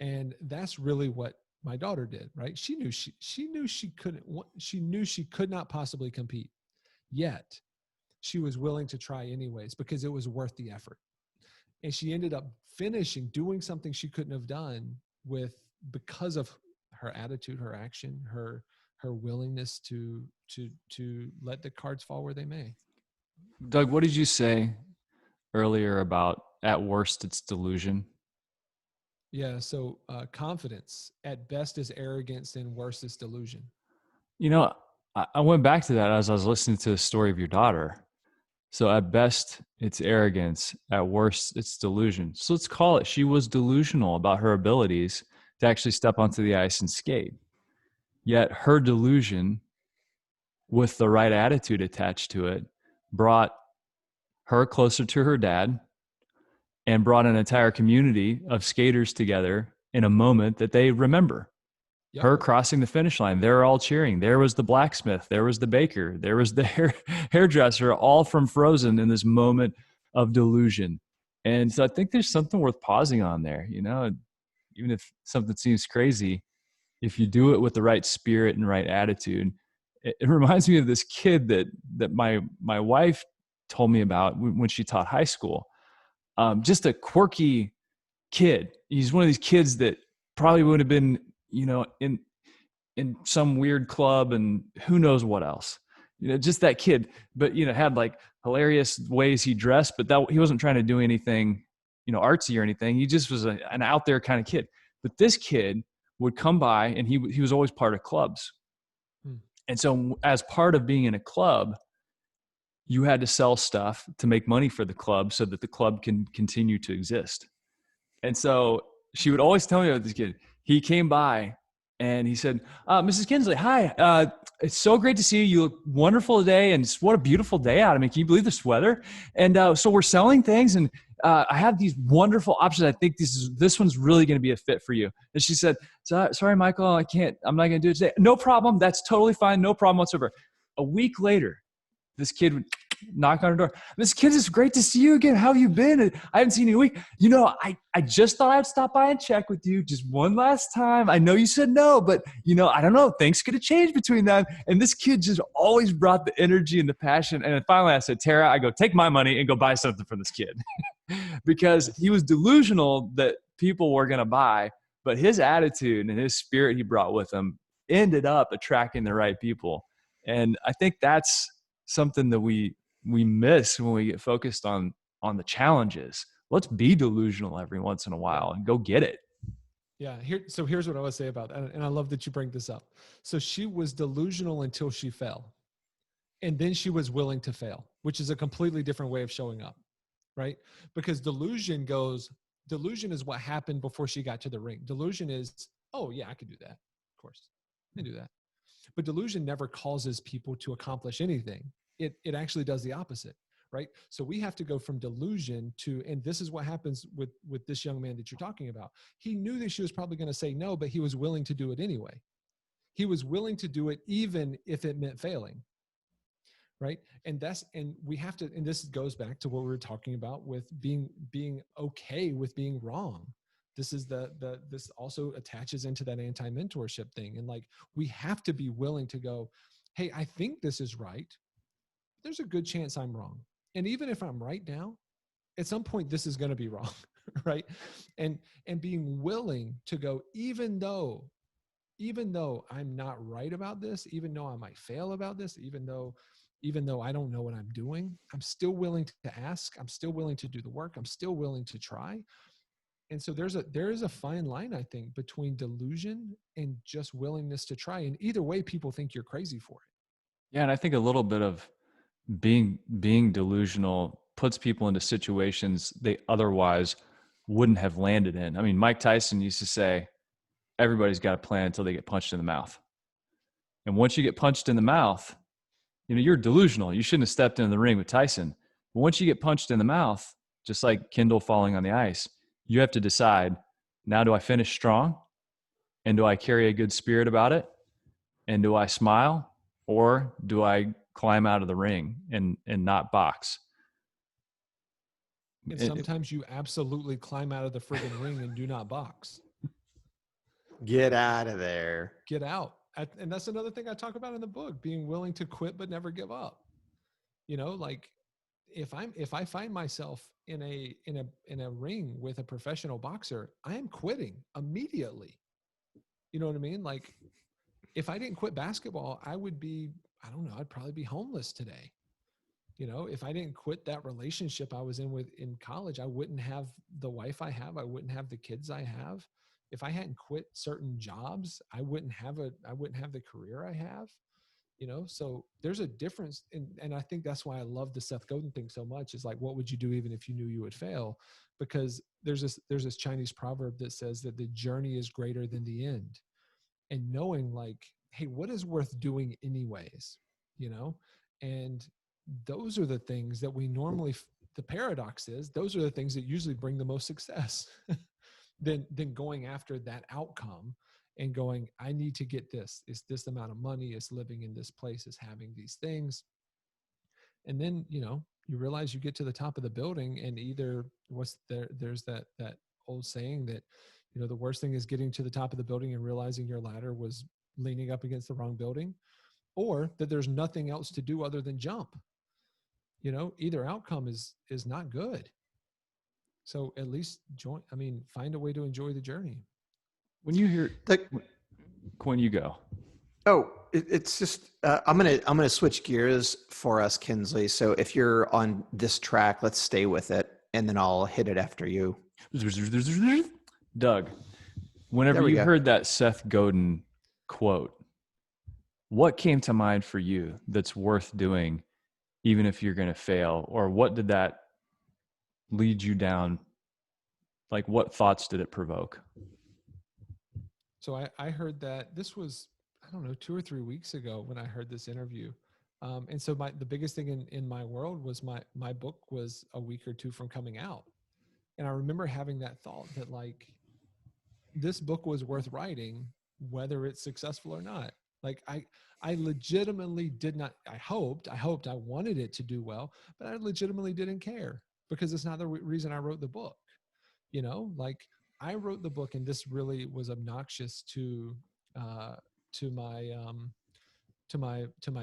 And that's really what my daughter did, right? She knew she could not possibly compete. Yet she was willing to try anyways, because it was worth the effort. And she ended up doing something she couldn't have done because of her attitude, her action, her willingness to let the cards fall where they may. Doug, what did you say earlier about at worst it's delusion? Yeah. So confidence at best is arrogance, and worst is delusion. I went back to that as I was listening to the story of your daughter. So at best, it's arrogance. At worst, it's delusion. So let's call it, she was delusional about her abilities to actually step onto the ice and skate. Yet her delusion, with the right attitude attached to it, brought her closer to her dad and brought an entire community of skaters together in a moment that they remember. Yep. Her crossing the finish line, they're all cheering. There was the blacksmith, there was the baker, there was the hairdresser, all from Frozen in this moment of delusion. And so I think there's something worth pausing on there, even if something seems crazy, if you do it with the right spirit and right attitude. It reminds me of this kid that my wife told me about when she taught high school. Just a quirky kid. He's one of these kids that probably would have been, in some weird club and who knows what else, just that kid, but, had like hilarious ways he dressed, but that he wasn't trying to do anything, artsy or anything. He just was an out there kind of kid. But this kid would come by, and he was always part of clubs. And so as part of being in a club, you had to sell stuff to make money for the club so that the club can continue to exist. And so she would always tell me about this kid. He came by and he said, "Mrs. Kinsley, hi. It's so great to see you. You look wonderful today. And what a beautiful day out. I mean, can you believe this weather? And so we're selling things, and I have these wonderful options. I think this one's really going to be a fit for you." And she said, "Sorry, Michael, I'm not going to do it today." "No problem. That's totally fine. No problem whatsoever." A week later, this kid would knock on her door. "Miss Kids, it's great to see you again. How have you been? I haven't seen you in a week. I just thought I'd stop by and check with you just one last time. I know you said no, but, I don't know. Things could have changed between then." And this kid just always brought the energy and the passion. And then finally I said, "Tara," I go, "take my money and go buy something for this kid." Because he was delusional that people were going to buy, but his attitude and his spirit he brought with him ended up attracting the right people. And I think that's something that we miss when we get focused on the challenges. Let's be delusional every once in a while and go get it. Yeah. So here's what I would say about that. And I love that you bring this up. So she was delusional until she fell. And then she was willing to fail, which is a completely different way of showing up, right? Because delusion is what happened before she got to the ring. Delusion is, oh yeah, I could do that. Of course, I can do that. But delusion never causes people to accomplish anything. It actually does the opposite, right? So we have to go from delusion to, and this is what happens with this young man that you're talking about. He knew that she was probably going to say no, but he was willing to do it anyway. He was willing to do it even if it meant failing. Right. And we have to, and this goes back to what we were talking about with being okay with being wrong. This is this also attaches into that anti-mentorship thing. And like, we have to be willing to go, hey, I think this is right. There's a good chance I'm wrong. And even if I'm right now, at some point, this is going to be wrong. Right. And being willing to go, even though I'm not right about this, even though I might fail about this, even though I don't know what I'm doing, I'm still willing to ask. I'm still willing to do the work. I'm still willing to try. And so there is a fine line, I think, between delusion and just willingness to try. And either way, people think you're crazy for it. Yeah. And I think a little bit of being delusional puts people into situations they otherwise wouldn't have landed in. I mean, Mike Tyson used to say, everybody's got a plan until they get punched in the mouth. And once you get punched in the mouth, you're delusional. You shouldn't have stepped into the ring with Tyson. But once you get punched in the mouth, just like Kindle falling on the ice, you have to decide, now do I finish strong? And do I carry a good spirit about it? And do I smile? Or do I climb out of the ring and not box? And sometimes you absolutely climb out of the friggin' ring and do not box. Get out of there. Get out. And that's another thing I talk about in the book, being willing to quit but never give up. Like if I find myself in a ring with a professional boxer, I am quitting immediately. You know what I mean? Like if I didn't quit basketball, I would be, I don't know, I'd probably be homeless today. If I didn't quit that relationship I was in college, I wouldn't have the wife I have. I wouldn't have the kids I have. If I hadn't quit certain jobs, I wouldn't have the career I have. So there's a difference. And I think that's why I love the Seth Godin thing so much, is like, what would you do even if you knew you would fail? Because there's this Chinese proverb that says that the journey is greater than the end. And knowing like, hey, what is worth doing anyways? And those are the things that we normally, the paradox is, those are the things that usually bring the most success than going after that outcome and going, I need to get this. It's this amount of money. It's living in this place. It's having these things. And then, you realize you get to the top of the building, and either there's that old saying that, the worst thing is getting to the top of the building and realizing your ladder was leaning up against the wrong building, or that there's nothing else to do other than jump. Either outcome is not good. So at least find a way to enjoy the journey. When you hear, Quinn, you go. Oh, it's just I'm gonna switch gears for us, Kinsley. So if you're on this track, let's stay with it, and then I'll hit it after you. Doug, whenever you heard that Seth Godin quote, what came to mind for you that's worth doing, even if you're going to fail? Or what did that lead you down? Like, what thoughts did it provoke? So I heard that, this was, I don't know, 2 or 3 weeks ago when I heard this interview. And so the biggest thing in my world was my book was a week or 2 from coming out. And I remember having that thought that like, this book was worth writing, whether it's successful or not. Like I legitimately did not, I wanted it to do well, but I legitimately didn't care, because it's not the reason I wrote the book. Like I wrote the book, and this really was obnoxious to my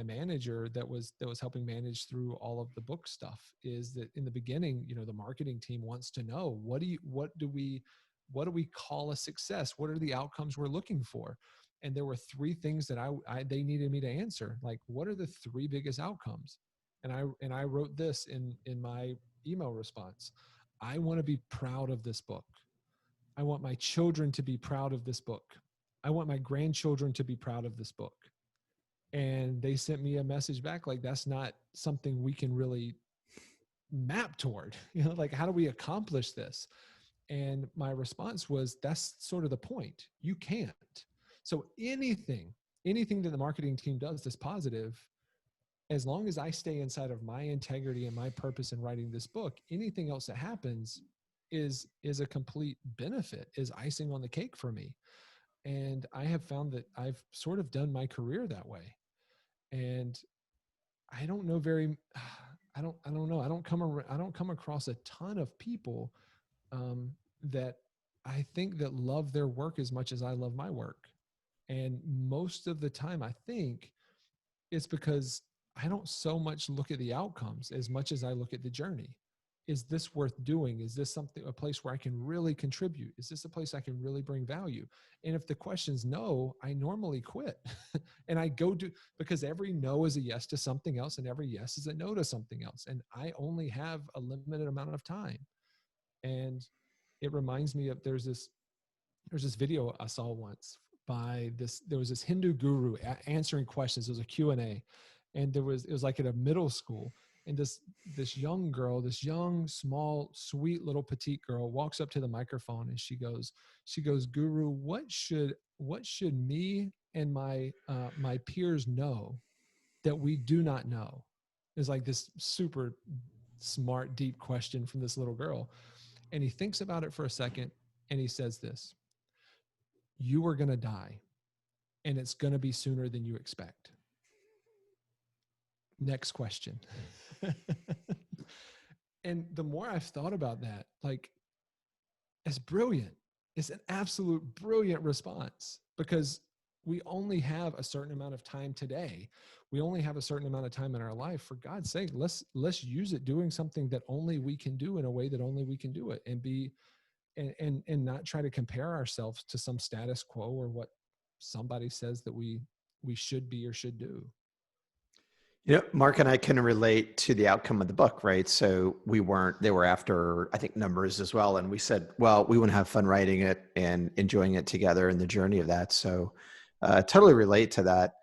manager that was helping manage through all of the book stuff, is that in the beginning, the marketing team wants to know, what do we what do we call a success? What are the outcomes we're looking for? And there were three things that they needed me to answer. Like, what are the three biggest outcomes? And I wrote this in my email response. I want to be proud of this book. I want my children to be proud of this book. I want my grandchildren to be proud of this book. And they sent me a message back like, that's not something we can really map toward. Like, how do we accomplish this? And my response was, that's sort of the point. You can't. So anything that the marketing team does that's positive, as long as I stay inside of my integrity and my purpose in writing this book, anything else that happens is a complete benefit, is icing on the cake for me. And I have found that I've sort of done my career that way. And I don't know I don't know. I don't come across a ton of people that I think that love their work as much as I love my work. And most of the time, I think it's because I don't so much look at the outcomes as much as I look at the journey. Is this worth doing? Is this a place where I can really contribute? Is this a place I can really bring value? And if the question's no, I normally quit and I go do, because every no is a yes to something else and every yes is a no to something else. And I only have a limited amount of time. And it reminds me of, there's this video I saw once there was this Hindu guru answering questions. It was a Q&A, and it was like at a middle school. And this young girl, this young, small, sweet little petite girl walks up to the microphone and she goes, Guru, what should me and my peers know that we do not know? It's like this super smart, deep question from this little girl. And he thinks about it for a second and he says this: you are going to die, and it's going to be sooner than you expect. Next question. And the more I've thought about that, like, it's brilliant. It's an absolute brilliant response, because we only have a certain amount of time today. We only have a certain amount of time in our life. For God's sake, let's use it doing something that only we can do in a way that only we can do it, and not try to compare ourselves to some status quo or what somebody says that we should be or should do. Mark and I can relate to the outcome of the book, right? So they were after, I think, numbers as well. And we said, well, we want to have fun writing it and enjoying it together in the journey of that. So totally relate to that.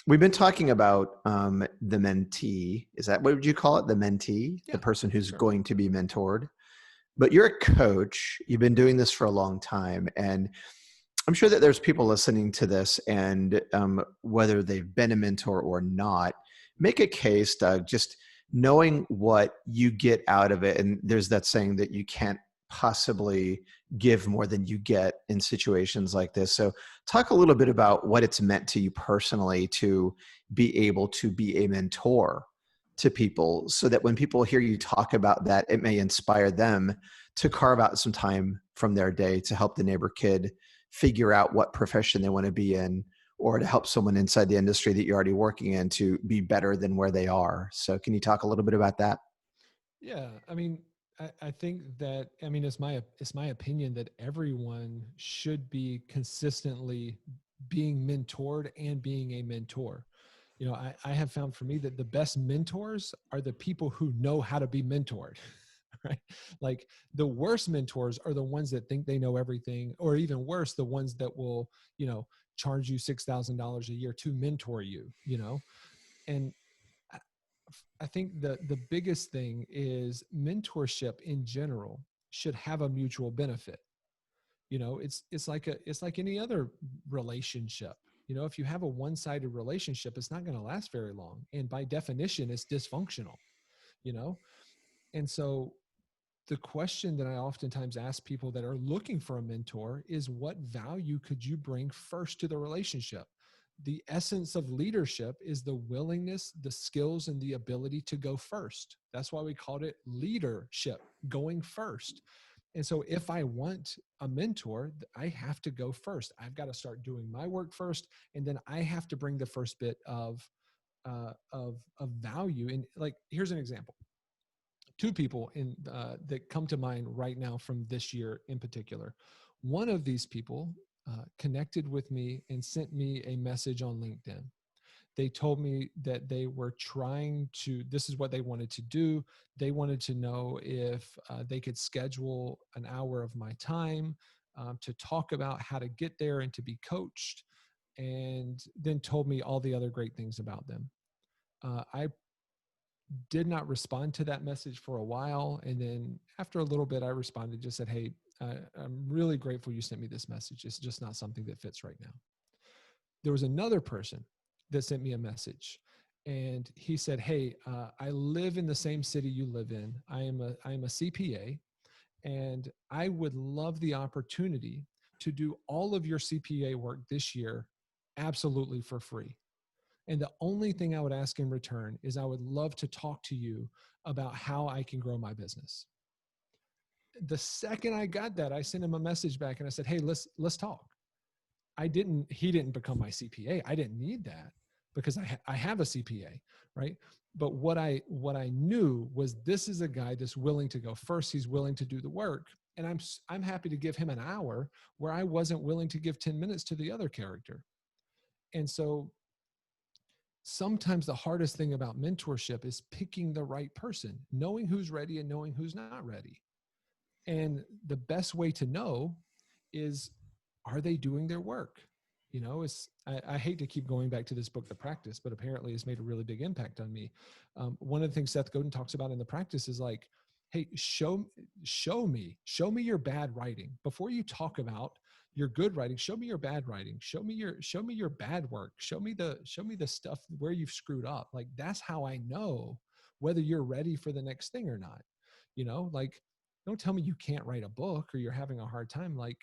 We've been talking about the mentee. Is that, what would you call it? The mentee, Yeah, the person who's sure. going to be mentored. But you're a coach. You've been doing this for a long time. And I'm sure that there's people listening to this, and whether they've been a mentor or not, make a case, Doug, just knowing what you get out of it. And there's that saying that you can't possibly give more than you get in situations like this. So talk a little bit about what it's meant to you personally to be able to be a mentor to people, so that when people hear you talk about that, it may inspire them to carve out some time from their day to help the neighbor kid figure out what profession they want to be in, or to help someone inside the industry that you're already working in to be better than where they are. So can you talk a little bit about that? Yeah. I mean, I think that, I mean, it's my opinion that everyone should be consistently being mentored and being a mentor. I have found for me that the best mentors are the people who know how to be mentored, right? Like, the worst mentors are the ones that think they know everything, or even worse, the ones that will, charge you $6,000 a year to mentor you, and I think the biggest thing is mentorship in general should have a mutual benefit. It's like any other relationship. If you have a one-sided relationship, it's not going to last very long. And by definition, it's dysfunctional, you know? And so the question that I oftentimes ask people that are looking for a mentor is, what value could you bring first to the relationship? The essence of leadership is the willingness, the skills, and the ability to go first. That's why we called it leadership, going first. And so if I want a mentor, I have to go first. I've got to start doing my work first. And then I have to bring the first bit of value. And, like, here's an example. two people that come to mind right now from this year in particular. One of these people connected with me and sent me a message on LinkedIn. They told me that they were this is what they wanted to do. They wanted to know if they could schedule an hour of my time to talk about how to get there and to be coached, and then told me all the other great things about them. I did not respond to that message for a while. And then after a little bit, I responded, just said, hey, I'm really grateful you sent me this message. It's just not something that fits right now. There was another person that sent me a message, and he said, hey, I live in the same city you live in. I am a CPA, and I would love the opportunity to do all of your CPA work this year absolutely for free. And the only thing I would ask in return is I would love to talk to you about how I can grow my business. The second I got that, I sent him a message back and I said, hey, let's talk. He didn't become my CPA. I didn't need that because I have a CPA, right? But what I knew was this is a guy that's willing to go first. He's willing to do the work. And I'm happy to give him an hour where I wasn't willing to give 10 minutes to the other character. And so sometimes the hardest thing about mentorship is picking the right person, knowing who's ready and knowing who's not ready. And the best way to know is, are they doing their work? You know, I hate to keep going back to this book, The Practice, but apparently it's made a really big impact on me. One of the things Seth Godin talks about in The Practice is like, hey, show me your bad writing. Before you talk about your good writing, show me your bad writing. Show me your bad work. Show me the stuff where you've screwed up. Like, that's how I know whether you're ready for the next thing or not. You know, like, don't tell me you can't write a book or you're having a hard time. Like,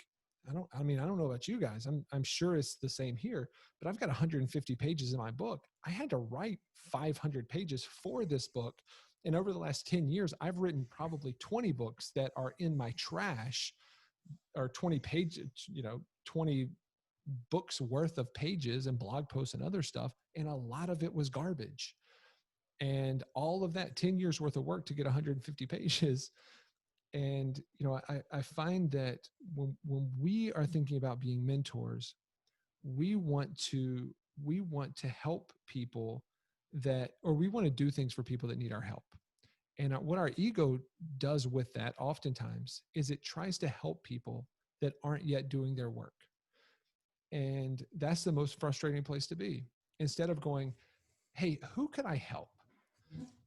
I don't know about you guys. I'm sure it's the same here, but I've got 150 pages in my book. I had to write 500 pages for this book. And over the last 10 years, I've written probably 20 books that are in my trash, or 20 pages, 20 books worth of pages and blog posts and other stuff. And a lot of it was garbage. And all of that 10 years worth of work to get 150 pages. And, I find that when we are thinking about being mentors, we want to help people we want to do things for people that need our help. And what our ego does with that oftentimes is it tries to help people that aren't yet doing their work. And that's the most frustrating place to be. Instead of going, hey, who could I help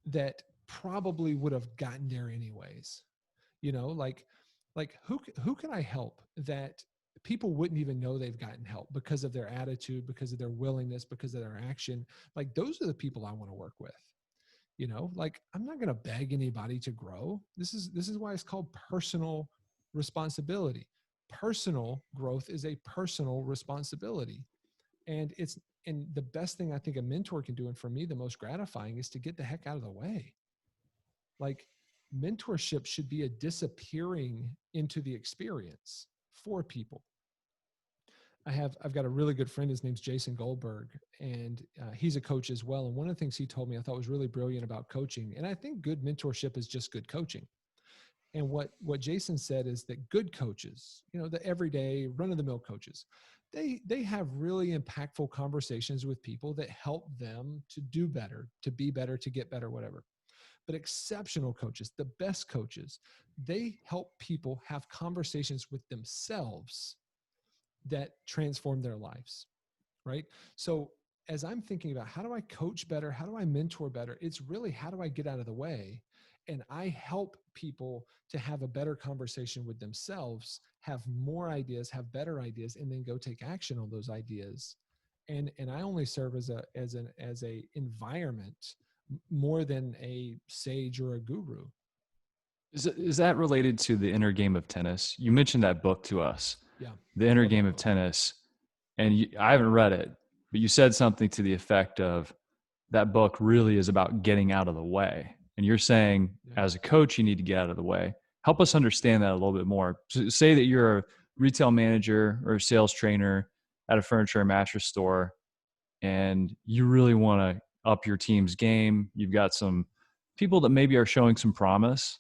that probably would have gotten there anyways? Like who can I help that people wouldn't even know they've gotten help because of their attitude, because of their willingness, because of their action? Like, those are the people I want to work with. Like, I'm not going to beg anybody to grow. This is why it's called personal responsibility. Personal growth is a personal responsibility. And the best thing I think a mentor can do, and for me, the most gratifying, is to get the heck out of the way. Like, mentorship should be a disappearing into the experience for people. I've got a really good friend. His name's Jason Goldberg, and he's a coach as well. And one of the things he told me I thought was really brilliant about coaching, and I think good mentorship is just good coaching. And what Jason said is that good coaches, the everyday run-of-the-mill coaches, they have really impactful conversations with people that help them to do better, to be better, to get better, whatever. But exceptional coaches, the best coaches, they help people have conversations with themselves that transform their lives, right? So as I'm thinking about how do I coach better, how do I mentor better, it's really how do I get out of the way? And I help people to have a better conversation with themselves, have more ideas, have better ideas, and then go take action on those ideas. And I only serve as a environment more than a sage or a guru. Is that related to The Inner Game of Tennis? You mentioned that book to us. Yeah. The Inner Game of Tennis. And I haven't read it, but you said something to the effect of that book really is about getting out of the way. And you're saying as a coach, you need to get out of the way. Help us understand that a little bit more. So say that you're a retail manager or a sales trainer at a furniture and mattress store, and you really want to up your team's game. You've got some people that maybe are showing some promise,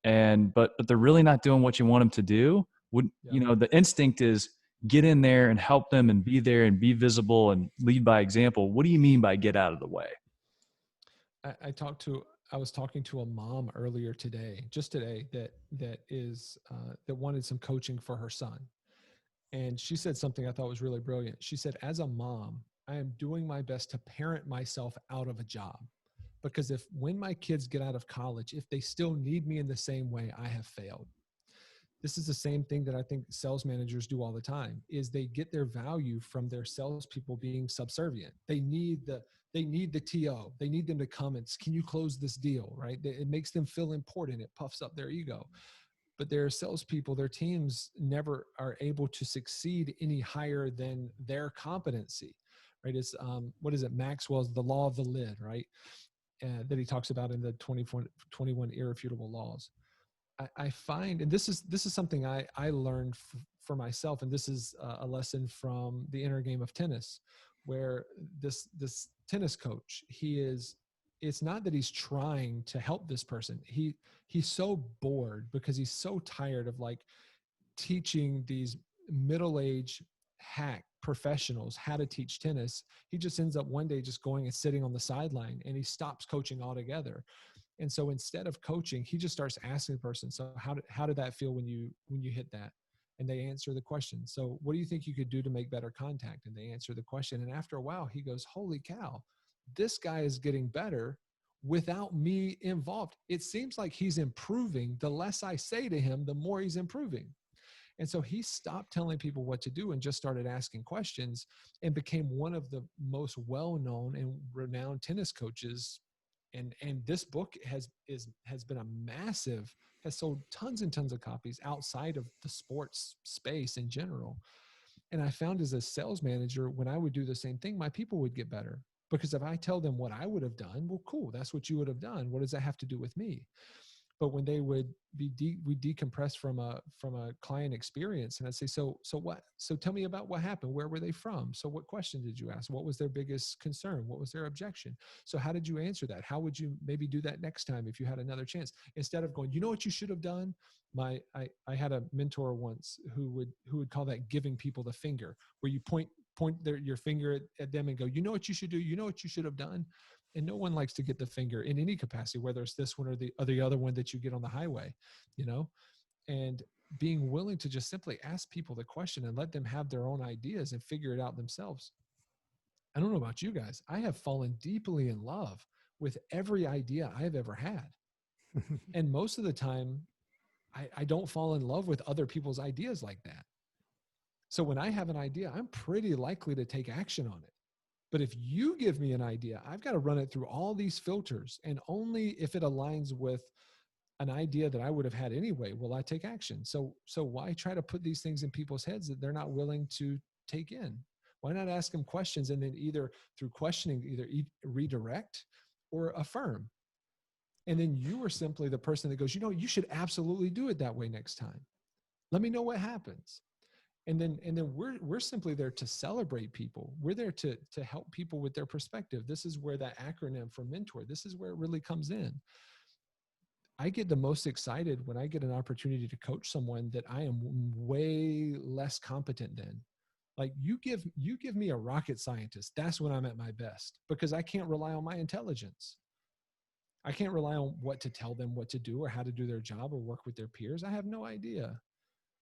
but they're really not doing what you want them to do. The instinct is get in there and help them and be there and be visible and lead by example. What do you mean by get out of the way? I was talking to a mom earlier today, that wanted some coaching for her son. And she said something I thought was really brilliant. She said, as a mom, I am doing my best to parent myself out of a job, because when my kids get out of college, if they still need me in the same way, I have failed. This is the same thing that I think sales managers do all the time, is they get their value from their salespeople being subservient. They need the TO. They need them to come and, can you close this deal, right? It makes them feel important. It puffs up their ego. But their salespeople, their teams never are able to succeed any higher than their competency, right? It's, what is it? Maxwell's The Law of the Lid, right? That he talks about in the 21 irrefutable laws. I find, and this is something I learned for myself, and this is a lesson from the inner game of tennis, where this tennis coach, it's not that he's trying to help this person. He's so bored because he's so tired of like teaching these middle-aged hack professionals how to teach tennis. He just ends up one day just going and sitting on the sideline, and he stops coaching altogether. And so instead of coaching, he just starts asking the person, so how did that feel when you hit that? And they answer the question. So what do you think you could do to make better contact? And they answer the question. And after a while, he goes, holy cow, this guy is getting better without me involved. It seems like he's improving. The less I say to him, the more he's improving. And so he stopped telling people what to do and just started asking questions, and became one of the most well-known and renowned tennis coaches. And this book has been has sold tons and tons of copies outside of the sports space in general. And I found, as a sales manager, when I would do the same thing, my people would get better, because if I tell them what I would have done, well, cool, that's what you would have done. What does that have to do with me? But when they would we decompress from a client experience, and I'd say, so what? So tell me about what happened. Where were they from? So what question did you ask? What was their biggest concern? What was their objection? So how did you answer that? How would you maybe do that next time if you had another chance? Instead of going, you know what you should have done? I had a mentor once who would call that giving people the finger, where you point your finger at them and go, you know what you should do? You know what you should have done? And no one likes to get the finger in any capacity, whether it's this one or the other one that you get on the highway, and being willing to just simply ask people the question and let them have their own ideas and figure it out themselves. I don't know about you guys. I have fallen deeply in love with every idea I've ever had. And most of the time, I don't fall in love with other people's ideas like that. So when I have an idea, I'm pretty likely to take action on it. But if you give me an idea, I've got to run it through all these filters, and only if it aligns with an idea that I would have had anyway will I take action. So why try to put these things in people's heads that they're not willing to take in? Why not ask them questions, and then either through questioning, either redirect or affirm? And then you are simply the person that goes, you should absolutely do it that way next time. Let me know what happens. And then we're simply there to celebrate people. We're there to help people with their perspective. This is where that acronym for mentor, this is where it really comes in. I get the most excited when I get an opportunity to coach someone that I am way less competent than. Like you give me a rocket scientist, that's when I'm at my best, because I can't rely on my intelligence. I can't rely on what to tell them what to do or how to do their job or work with their peers. I have no idea.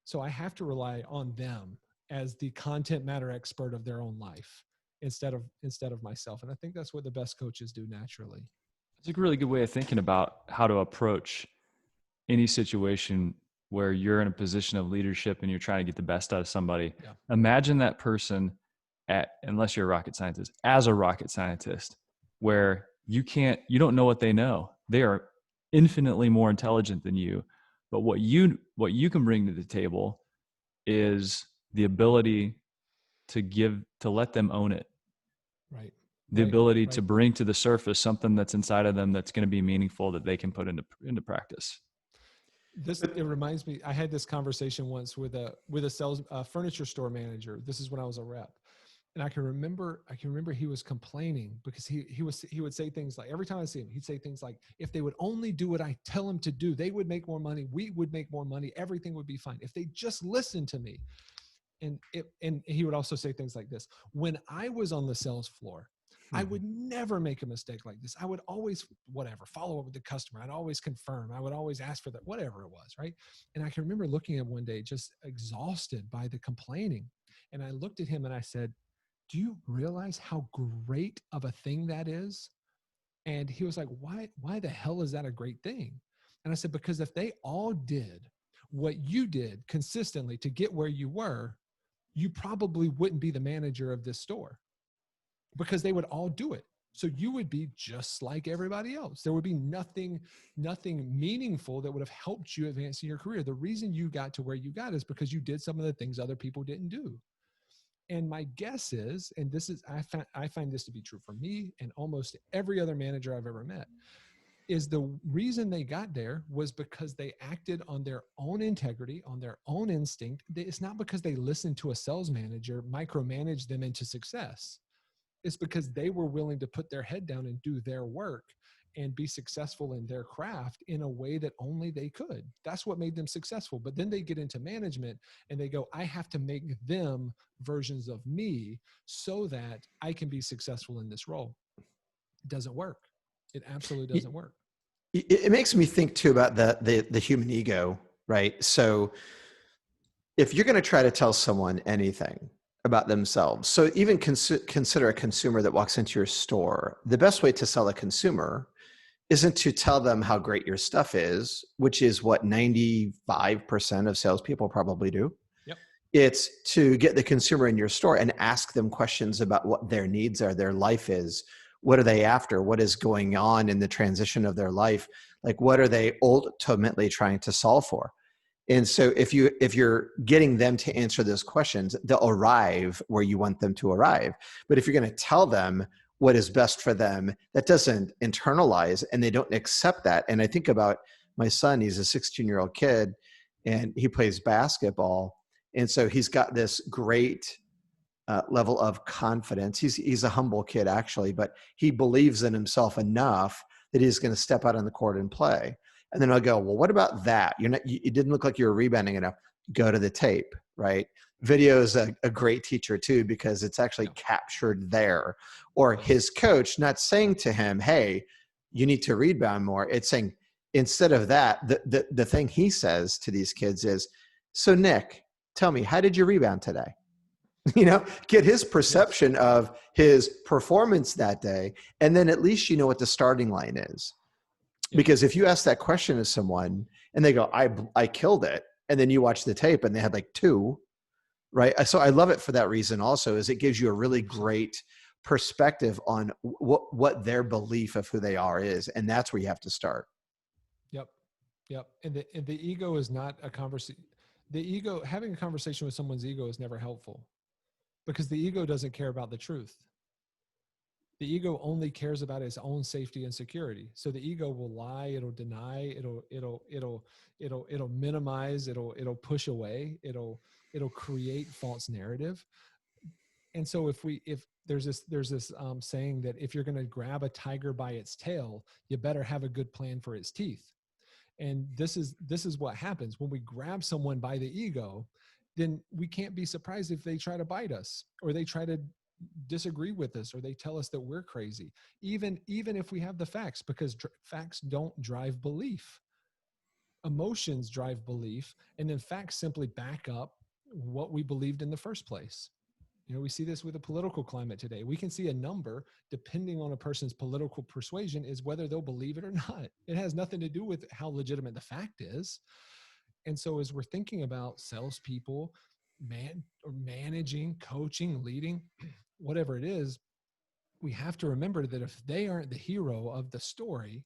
So I have to rely on them as the content matter expert of their own life instead of myself. And I think that's what the best coaches do naturally. It's a really good way of thinking about how to approach any situation where you're in a position of leadership and you're trying to get the best out of somebody. Yeah. Imagine that person unless you're a rocket scientist, as a rocket scientist, where you don't know what they know. They are infinitely more intelligent than you. But what you can bring to the table is the ability to let them own it. Right. The ability to bring to the surface something that's inside of them that's going to be meaningful that they can put into practice. It reminds me, I had this conversation once with a sales furniture store manager. This is when I was a rep. And I can remember he was complaining because he would say things like, every time I see him, he'd say things like, if they would only do what I tell them to do, they would make more money. We would make more money. Everything would be fine. If they just listen to me. And he would also say things like this: when I was on the sales floor, I would never make a mistake like this. I would always, follow up with the customer. I'd always confirm. I would always ask for that, whatever it was, right? And I can remember looking at him one day, just exhausted by the complaining. And I looked at him and I said, do you realize how great of a thing that is? And he was like, why the hell is that a great thing? And I said, because if they all did what you did consistently to get where you were, you probably wouldn't be the manager of this store, because they would all do it. So you would be just like everybody else. There would be nothing meaningful that would have helped you advance in your career. The reason you got to where you got is because you did some of the things other people didn't do. And my guess is, and this is, I find this to be true for me and almost every other manager I've ever met, is the reason they got there was because they acted on their own integrity, on their own instinct. It's not because they listened to a sales manager micromanage them into success. It's because they were willing to put their head down and do their work and be successful in their craft in a way that only they could. That's what made them successful. But then they get into management and they go, I have to make them versions of me so that I can be successful in this role. It doesn't work. It absolutely doesn't work. It makes me think too about the human ego, right? So if you're going to try to tell someone anything about themselves, so even consider a consumer that walks into your store, the best way to sell a consumer isn't to tell them how great your stuff is, which is what 95% of salespeople probably do. Yep. It's to get the consumer in your store and ask them questions about what their needs are, their life is. What are they after? What is going on in the transition of their life? Like, what are they ultimately trying to solve for? And so if you're getting them to answer those questions, they'll arrive where you want them to arrive. But if you're going to tell them what is best for them, that doesn't internalize and they don't accept that. And I think about my son, he's a 16-year-old kid and he plays basketball. And so he's got this great level of confidence. He's a humble kid actually, but he believes in himself enough that he's going to step out on the court and play. And then I'll go, well, what about that? You didn't look like you were rebounding enough. Go to the tape, right? Video is a great teacher too, because it's actually captured there. Or his coach not saying to him, hey, you need to rebound more. It's saying, instead of that, the thing he says to these kids is, so Nick, tell me, how did you rebound today? Get his perception of his performance that day. And then at least you know what the starting line is. Because if you ask that question to someone and they go, I killed it. And then you watch the tape and they had like 2, right? So I love it for that reason also, is it gives you a really great perspective on what their belief of who they are is. And that's where you have to start. Yep. And the ego is not a conversation. The ego, having a conversation with someone's ego is never helpful, because the ego doesn't care about the truth. The ego only cares about its own safety and security. So the ego will lie, it'll deny, it'll minimize, it'll push away, it'll create false narrative. And so if there's this saying that if you're going to grab a tiger by its tail, you better have a good plan for its teeth. And this is what happens when we grab someone by the ego. Then we can't be surprised if they try to bite us, or they try to disagree with us, or they tell us that we're crazy, even if we have the facts, because facts don't drive belief. Emotions drive belief, and then facts simply back up what we believed in the first place. We see this with the political climate today. We can see a number, depending on a person's political persuasion, is whether they'll believe it or not. It has nothing to do with how legitimate the fact is. And so as we're thinking about salespeople, managing, coaching, leading, whatever it is, we have to remember that if they aren't the hero of the story,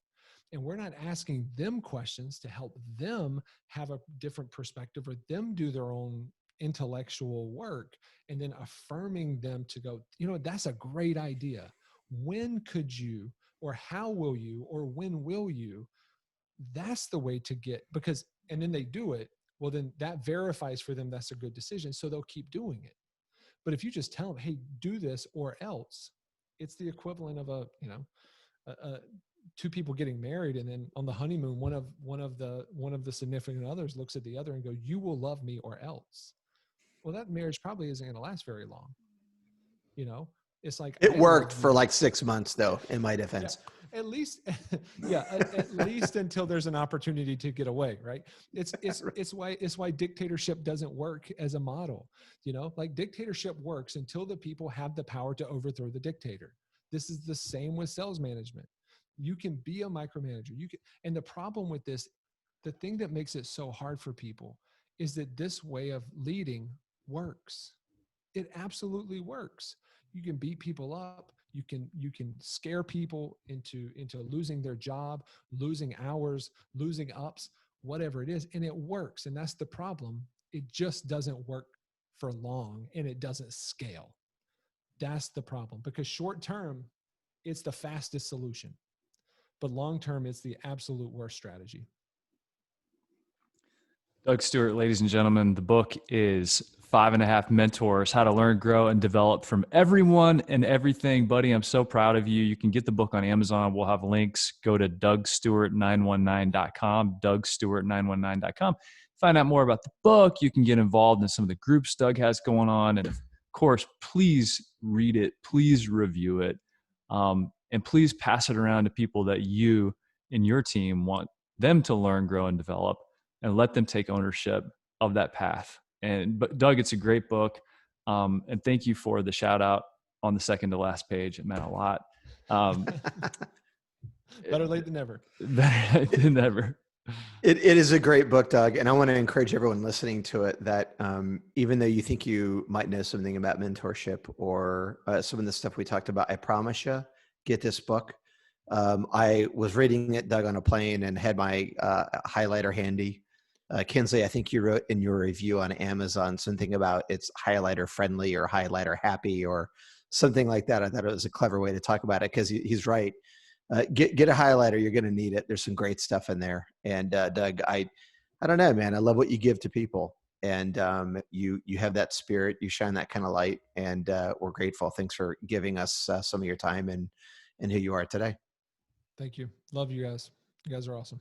and we're not asking them questions to help them have a different perspective, or them do their own intellectual work, and then affirming them to go, that's a great idea. When could you, or how will you, or when will you? That's the way to get, and then they do it. Well, then that verifies for them that's a good decision. So they'll keep doing it. But if you just tell them, hey, do this or else, it's the equivalent of two people getting married, and then on the honeymoon, one of the significant others looks at the other and go, you will love me or else. Well, that marriage probably isn't going to last very long. It's like, It I worked love for you. like 6 months, though, in my Yeah, defense. at least, at least until there's an opportunity to get away, right? It's why dictatorship doesn't work as a model. Like dictatorship works until the people have the power to overthrow the dictator. This is the same with sales management. You can be a micromanager. And the problem with this, the thing that makes it so hard for people is that this way of leading works. It absolutely works. You can beat people up. You can scare people into losing their job, losing hours, losing ups, whatever it is. And it works. And that's the problem. It just doesn't work for long, and it doesn't scale. That's the problem, because short term, it's the fastest solution. But long term, it's the absolute worst strategy. Doug Stewart, ladies and gentlemen, the book is 5.5 Mentors, How to Learn, Grow, and Develop from Everyone and Everything. Buddy, I'm so proud of you. You can get the book on Amazon. We'll have links. Go to DougStewart919.com, DougStewart919.com. Find out more about the book. You can get involved in some of the groups Doug has going on. And of course, please read it. Please review it. And please pass it around to people that you and your team want them to learn, grow, and develop, and let them take ownership of that path. But Doug, it's a great book. And thank you for the shout out on the second to last page. It meant a lot. Better late than never. Better late than never. It is a great book, Doug. And I want to encourage everyone listening to it that even though you think you might know something about mentorship or some of the stuff we talked about, I promise you, get this book. I was reading it, Doug, on a plane and had my highlighter handy. Kinsley, I think you wrote in your review on Amazon something about it's highlighter friendly or highlighter happy or something like that. I thought it was a clever way to talk about it, because he's right. Get a highlighter. You're going to need it. There's some great stuff in there. And Doug, I don't know, man. I love what you give to people, and you have that spirit. You shine that kind of light, and we're grateful. Thanks for giving us some of your time and who you are today. Thank you. Love you guys. You guys are awesome.